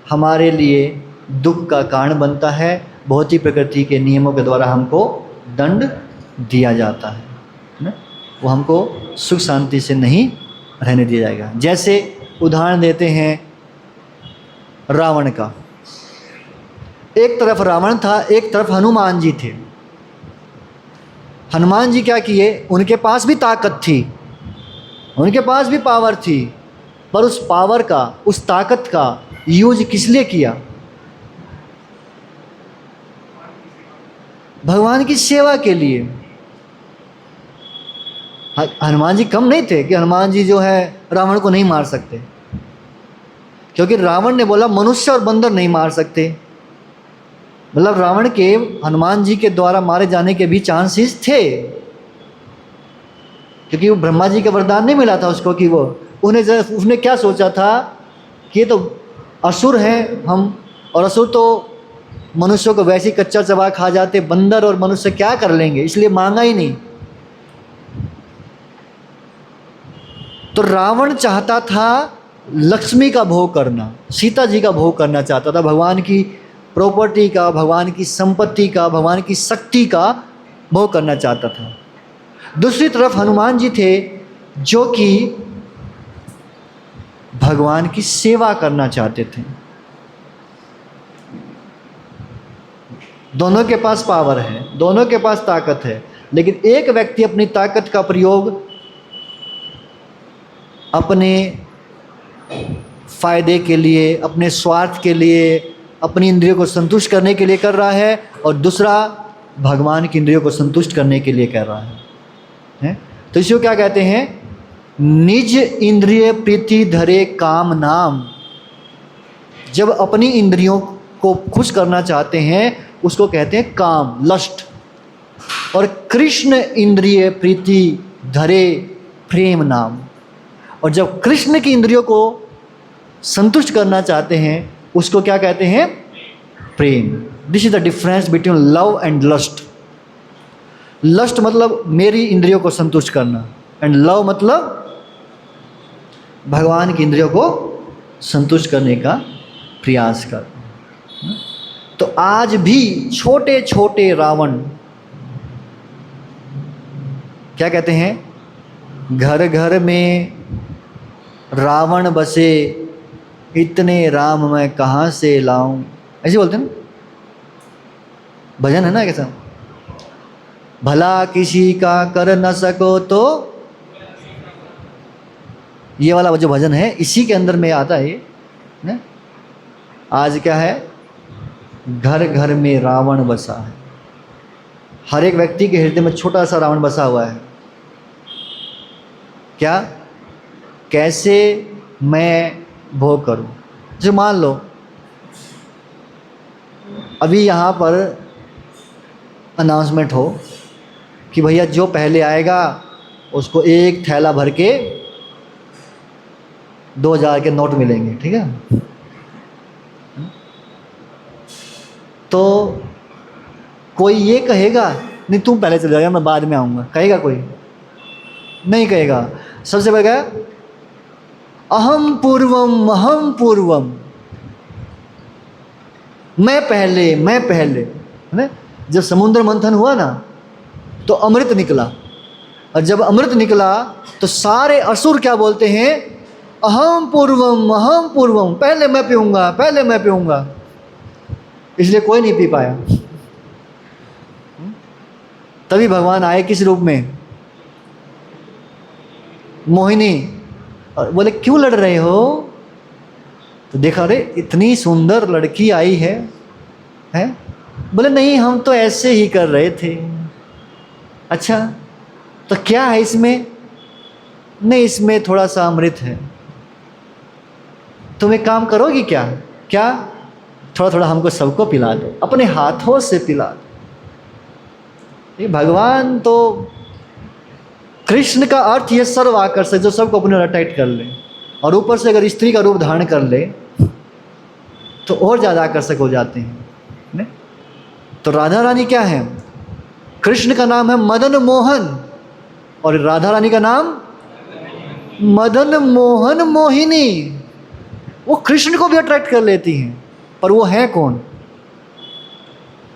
हमारे लिए दुख का कारण बनता है। भौतिक प्रकृति के नियमों के द्वारा हमको दंड दिया जाता है ना? वो हमको सुख शांति से नहीं रहने दिया जाएगा। जैसे उदाहरण देते हैं रावण का। एक तरफ रावण था, एक तरफ हनुमान जी थे। हनुमान जी क्या किए? उनके पास भी ताकत थी, उनके पास भी पावर थी, पर उस पावर का, उस ताकत का यूज किस लिए किया? भगवान की सेवा के लिए। हनुमान जी कम नहीं थे कि हनुमान जी जो है रावण को नहीं मार सकते, क्योंकि रावण ने बोला मनुष्य और बंदर नहीं मार सकते। मतलब रावण के हनुमान जी के द्वारा मारे जाने के भी चांसेस थे, क्योंकि वो ब्रह्मा जी का वरदान नहीं मिला था उसको कि वो उसने क्या सोचा था कि ये तो असुर हैं हम, और असुर तो मनुष्यों को वैसे ही कच्चा चबा खा जाते, बंदर और मनुष्य क्या कर लेंगे, इसलिए मांगा ही नहीं। तो रावण चाहता था लक्ष्मी का भोग करना, सीता जी का भोग करना चाहता था, भगवान की प्रॉपर्टी का, भगवान की संपत्ति का, भगवान की शक्ति का भोग करना चाहता था। दूसरी तरफ हनुमान जी थे जो कि भगवान की सेवा करना चाहते थे। दोनों के पास पावर है, दोनों के पास ताकत है, लेकिन एक व्यक्ति अपनी ताकत का प्रयोग अपने फायदे के लिए, अपने स्वार्थ के लिए, अपनी इंद्रियों को संतुष्ट करने के लिए कर रहा है, और दूसरा भगवान की इंद्रियों को संतुष्ट करने के लिए कर रहा है? तो इसको क्या कहते हैं? निज इंद्रिय प्रीति धरे काम नाम। जब अपनी इंद्रियों को खुश करना चाहते हैं उसको कहते हैं काम, लस्ट। और कृष्ण इंद्रिय प्रीति धरे प्रेम नाम। और जब कृष्ण की इंद्रियों को संतुष्ट करना चाहते हैं उसको क्या कहते हैं? प्रेम। This is the difference between love and lust. Lust मतलब मेरी इंद्रियों को संतुष्ट करना, एंड लव मतलब भगवान की इंद्रियों को संतुष्ट करने का प्रयास करना। तो आज भी छोटे छोटे रावण क्या कहते हैं? घर घर में रावण बसे, इतने राम मैं कहाँ से लाऊं, ऐसे बोलते हैं ना, भजन है ना कैसा? भला किसी का कर न सको तो, ये वाला जो भजन है इसी के अंदर में आता है ये ना? आज क्या है? घर घर में रावण बसा है। हर एक व्यक्ति के हृदय में छोटा सा रावण बसा हुआ है। क्या? कैसे मैं भोग करूं? जो मान लो अभी यहाँ पर अनाउंसमेंट हो कि भैया जो पहले आएगा उसको एक थैला भर के 2000 के नोट मिलेंगे, ठीक है? तो कोई ये कहेगा नहीं तुम पहले चले जाएगा, मैं बाद में आऊँगा, कहेगा कोई? नहीं कहेगा। सबसे पहले अहम पूर्वम, मैं पहले है ना? जब समुद्र मंथन हुआ ना तो अमृत निकला, और जब अमृत निकला तो सारे असुर क्या बोलते हैं? अहम पूर्वम, पहले मैं पीऊँगा। इसलिए कोई नहीं पी पाया। तभी भगवान आए किस रूप में? मोहिनी। और बोले क्यों लड़ रहे हो? तो देखा, अरे इतनी सुंदर लड़की आई है? बोले नहीं, हम तो ऐसे ही कर रहे थे। अच्छा, तो क्या है इसमें? नहीं, इसमें थोड़ा सा अमृत है। तुम एक काम करोगी क्या? थोड़ा थोड़ा हमको सबको पिला दो, अपने हाथों से पिला दो। ये भगवान तो, कृष्ण का अर्थ ये सर्व आकर्षक, जो सबको अपने टाइट कर ले, और ऊपर से अगर स्त्री का रूप धारण कर ले तो और ज़्यादा आकर्षक हो जाते हैं ने? तो राधा रानी क्या है? कृष्ण का नाम है मदन मोहन, और राधा रानी का नाम मदन मोहन मोहिनी। वो कृष्ण को भी अट्रैक्ट कर लेती हैं, पर वो है कौन?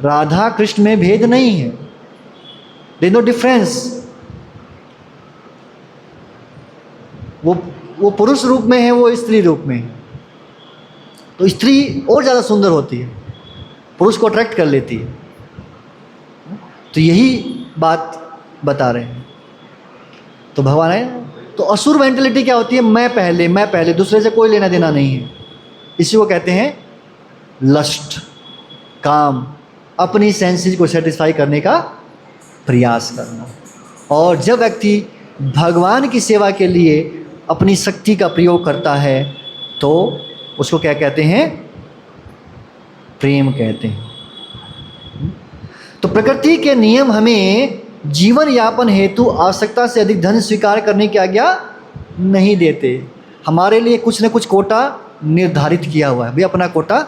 राधा कृष्ण में भेद नहीं है, देयर इज नो डिफरेंस। वो पुरुष रूप में है, वो स्त्री रूप में है। तो स्त्री और ज़्यादा सुंदर होती है, पुरुष को अट्रैक्ट कर लेती है। तो यही बात बता रहे हैं। तो भगवान है, तो असुर मेंटेलिटी क्या होती है? मैं पहले, दूसरे से कोई लेना देना नहीं है। इसी को कहते हैं लस्ट, काम, अपनी सेंसेस को सेटिस्फाई करने का प्रयास करना। और जब व्यक्ति भगवान की सेवा के लिए अपनी शक्ति का प्रयोग करता है तो उसको क्या कहते हैं? प्रेम कहते हैं। तो प्रकृति के नियम हमें जीवन यापन हेतु आवश्यकता से अधिक धन स्वीकार करने की आज्ञा नहीं देते। हमारे लिए कुछ न कुछ कोटा निर्धारित किया हुआ है, भाई अपना कोटा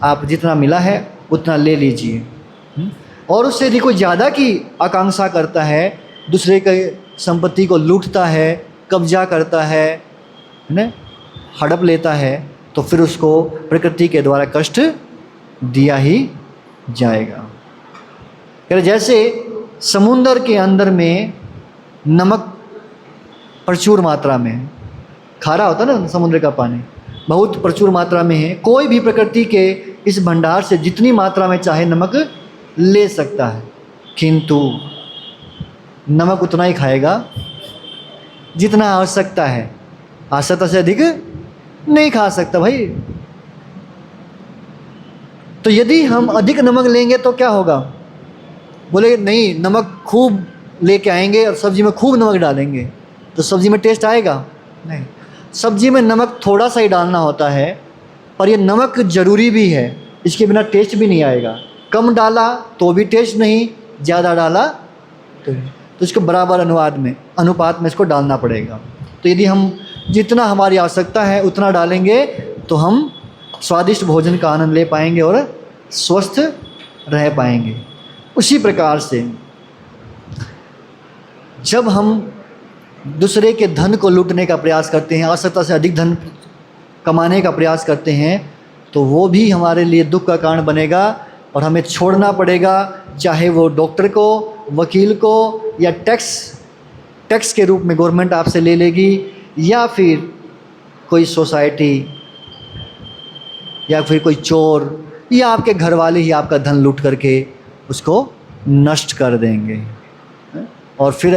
आप जितना मिला है उतना ले लीजिए। और उससे यदि कोई ज़्यादा की आकांक्षा करता है, दूसरे की संपत्ति को लूटता है, कब्जा करता है ना, हड़प लेता है, तो फिर उसको प्रकृति के द्वारा कष्ट दिया ही जाएगा। कह रहे जैसे समुंदर के अंदर में नमक प्रचुर मात्रा में है, खारा होता है ना समुद्र का पानी, बहुत प्रचुर मात्रा में है, कोई भी प्रकृति के इस भंडार से जितनी मात्रा में चाहे नमक ले सकता है, किंतु नमक उतना ही खाएगा जितना आवश्यकता है, आवश्यकता से अधिक नहीं खा सकता भाई। तो यदि हम अधिक नमक लेंगे तो क्या होगा, बोले नहीं नमक खूब लेके आएंगे और सब्जी में खूब नमक डालेंगे तो सब्जी में टेस्ट आएगा नहीं। सब्जी में नमक थोड़ा सा ही डालना होता है, पर ये नमक ज़रूरी भी है, इसके बिना टेस्ट भी नहीं आएगा। कम डाला तो भी टेस्ट नहीं, ज़्यादा डाला तो इसको बराबर अनुपात में इसको डालना पड़ेगा। तो यदि हम जितना हमारी आवश्यकता है उतना डालेंगे तो हम स्वादिष्ट भोजन का आनंद ले पाएंगे और स्वस्थ रह पाएंगे। उसी प्रकार से जब हम दूसरे के धन को लूटने का प्रयास करते हैं, आवश्यकता से अधिक धन कमाने का प्रयास करते हैं, तो वो भी हमारे लिए दुख का कारण बनेगा और हमें छोड़ना पड़ेगा, चाहे वो डॉक्टर को, वकील को, या टैक्स के रूप में गवर्नमेंट आपसे ले लेगी, या फिर कोई सोसाइटी, या फिर कोई चोर, या आपके घर वाले ही आपका धन लूट करके उसको नष्ट कर देंगे। और फिर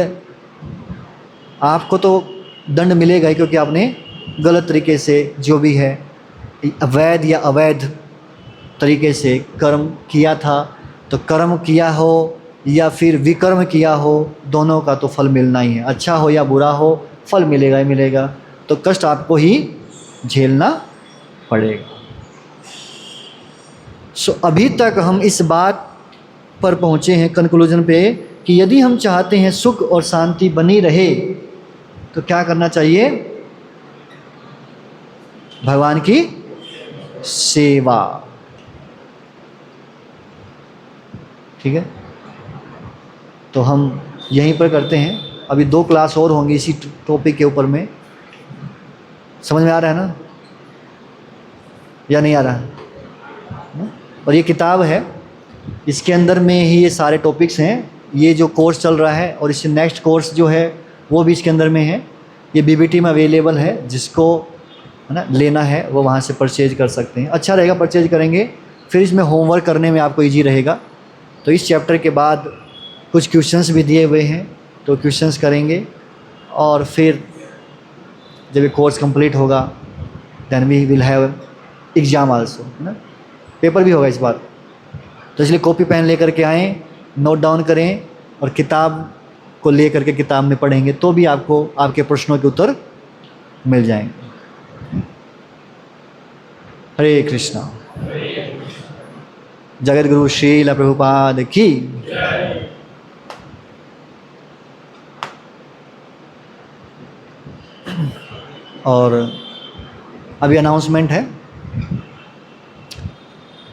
आपको तो दंड मिलेगा ही, क्योंकि आपने गलत तरीके से जो भी है अवैध या अवैध तरीके से कर्म किया था। तो कर्म किया हो या फिर विकर्म किया हो, दोनों का तो फल मिलना ही है, अच्छा हो या बुरा हो फल मिलेगा ही मिलेगा। तो कष्ट आपको ही झेलना पड़ेगा। अभी तक हम इस बात पर पहुँचे हैं कंक्लूजन पे कि यदि हम चाहते हैं सुख और शांति बनी रहे तो क्या करना चाहिए, भगवान की सेवा। ठीक है, तो हम यहीं पर करते हैं। अभी 2 क्लास और होंगी इसी टॉपिक के ऊपर में। समझ में आ रहा है ना या नहीं आ रहा है? और ये किताब है, इसके अंदर में ही ये सारे टॉपिक्स हैं। ये जो कोर्स चल रहा है और इससे नेक्स्ट कोर्स जो है वो भी इसके अंदर में है। ये बीबीटी में अवेलेबल है, जिसको है ना लेना है वो वहाँ से परचेज कर सकते हैं। अच्छा रहेगा, परचेज करेंगे, फिर इसमें होमवर्क करने में आपको इजी रहेगा। तो इस चैप्टर के बाद कुछ क्वेश्चंस भी दिए हुए हैं, तो क्वेश्चंस करेंगे और फिर जब ये कोर्स कंप्लीट होगा then we will have exam also, है ना, पेपर भी होगा इस बार। तो इसलिए कॉपी पेन लेकर के आएँ, नोट डाउन करें और किताब को ले करके किताब में पढ़ेंगे तो भी आपको आपके प्रश्नों के उत्तर मिल जाएंगे। हरे कृष्णा। जगत गुरु श्रील प्रभुपाद की। और अभी अनाउंसमेंट है,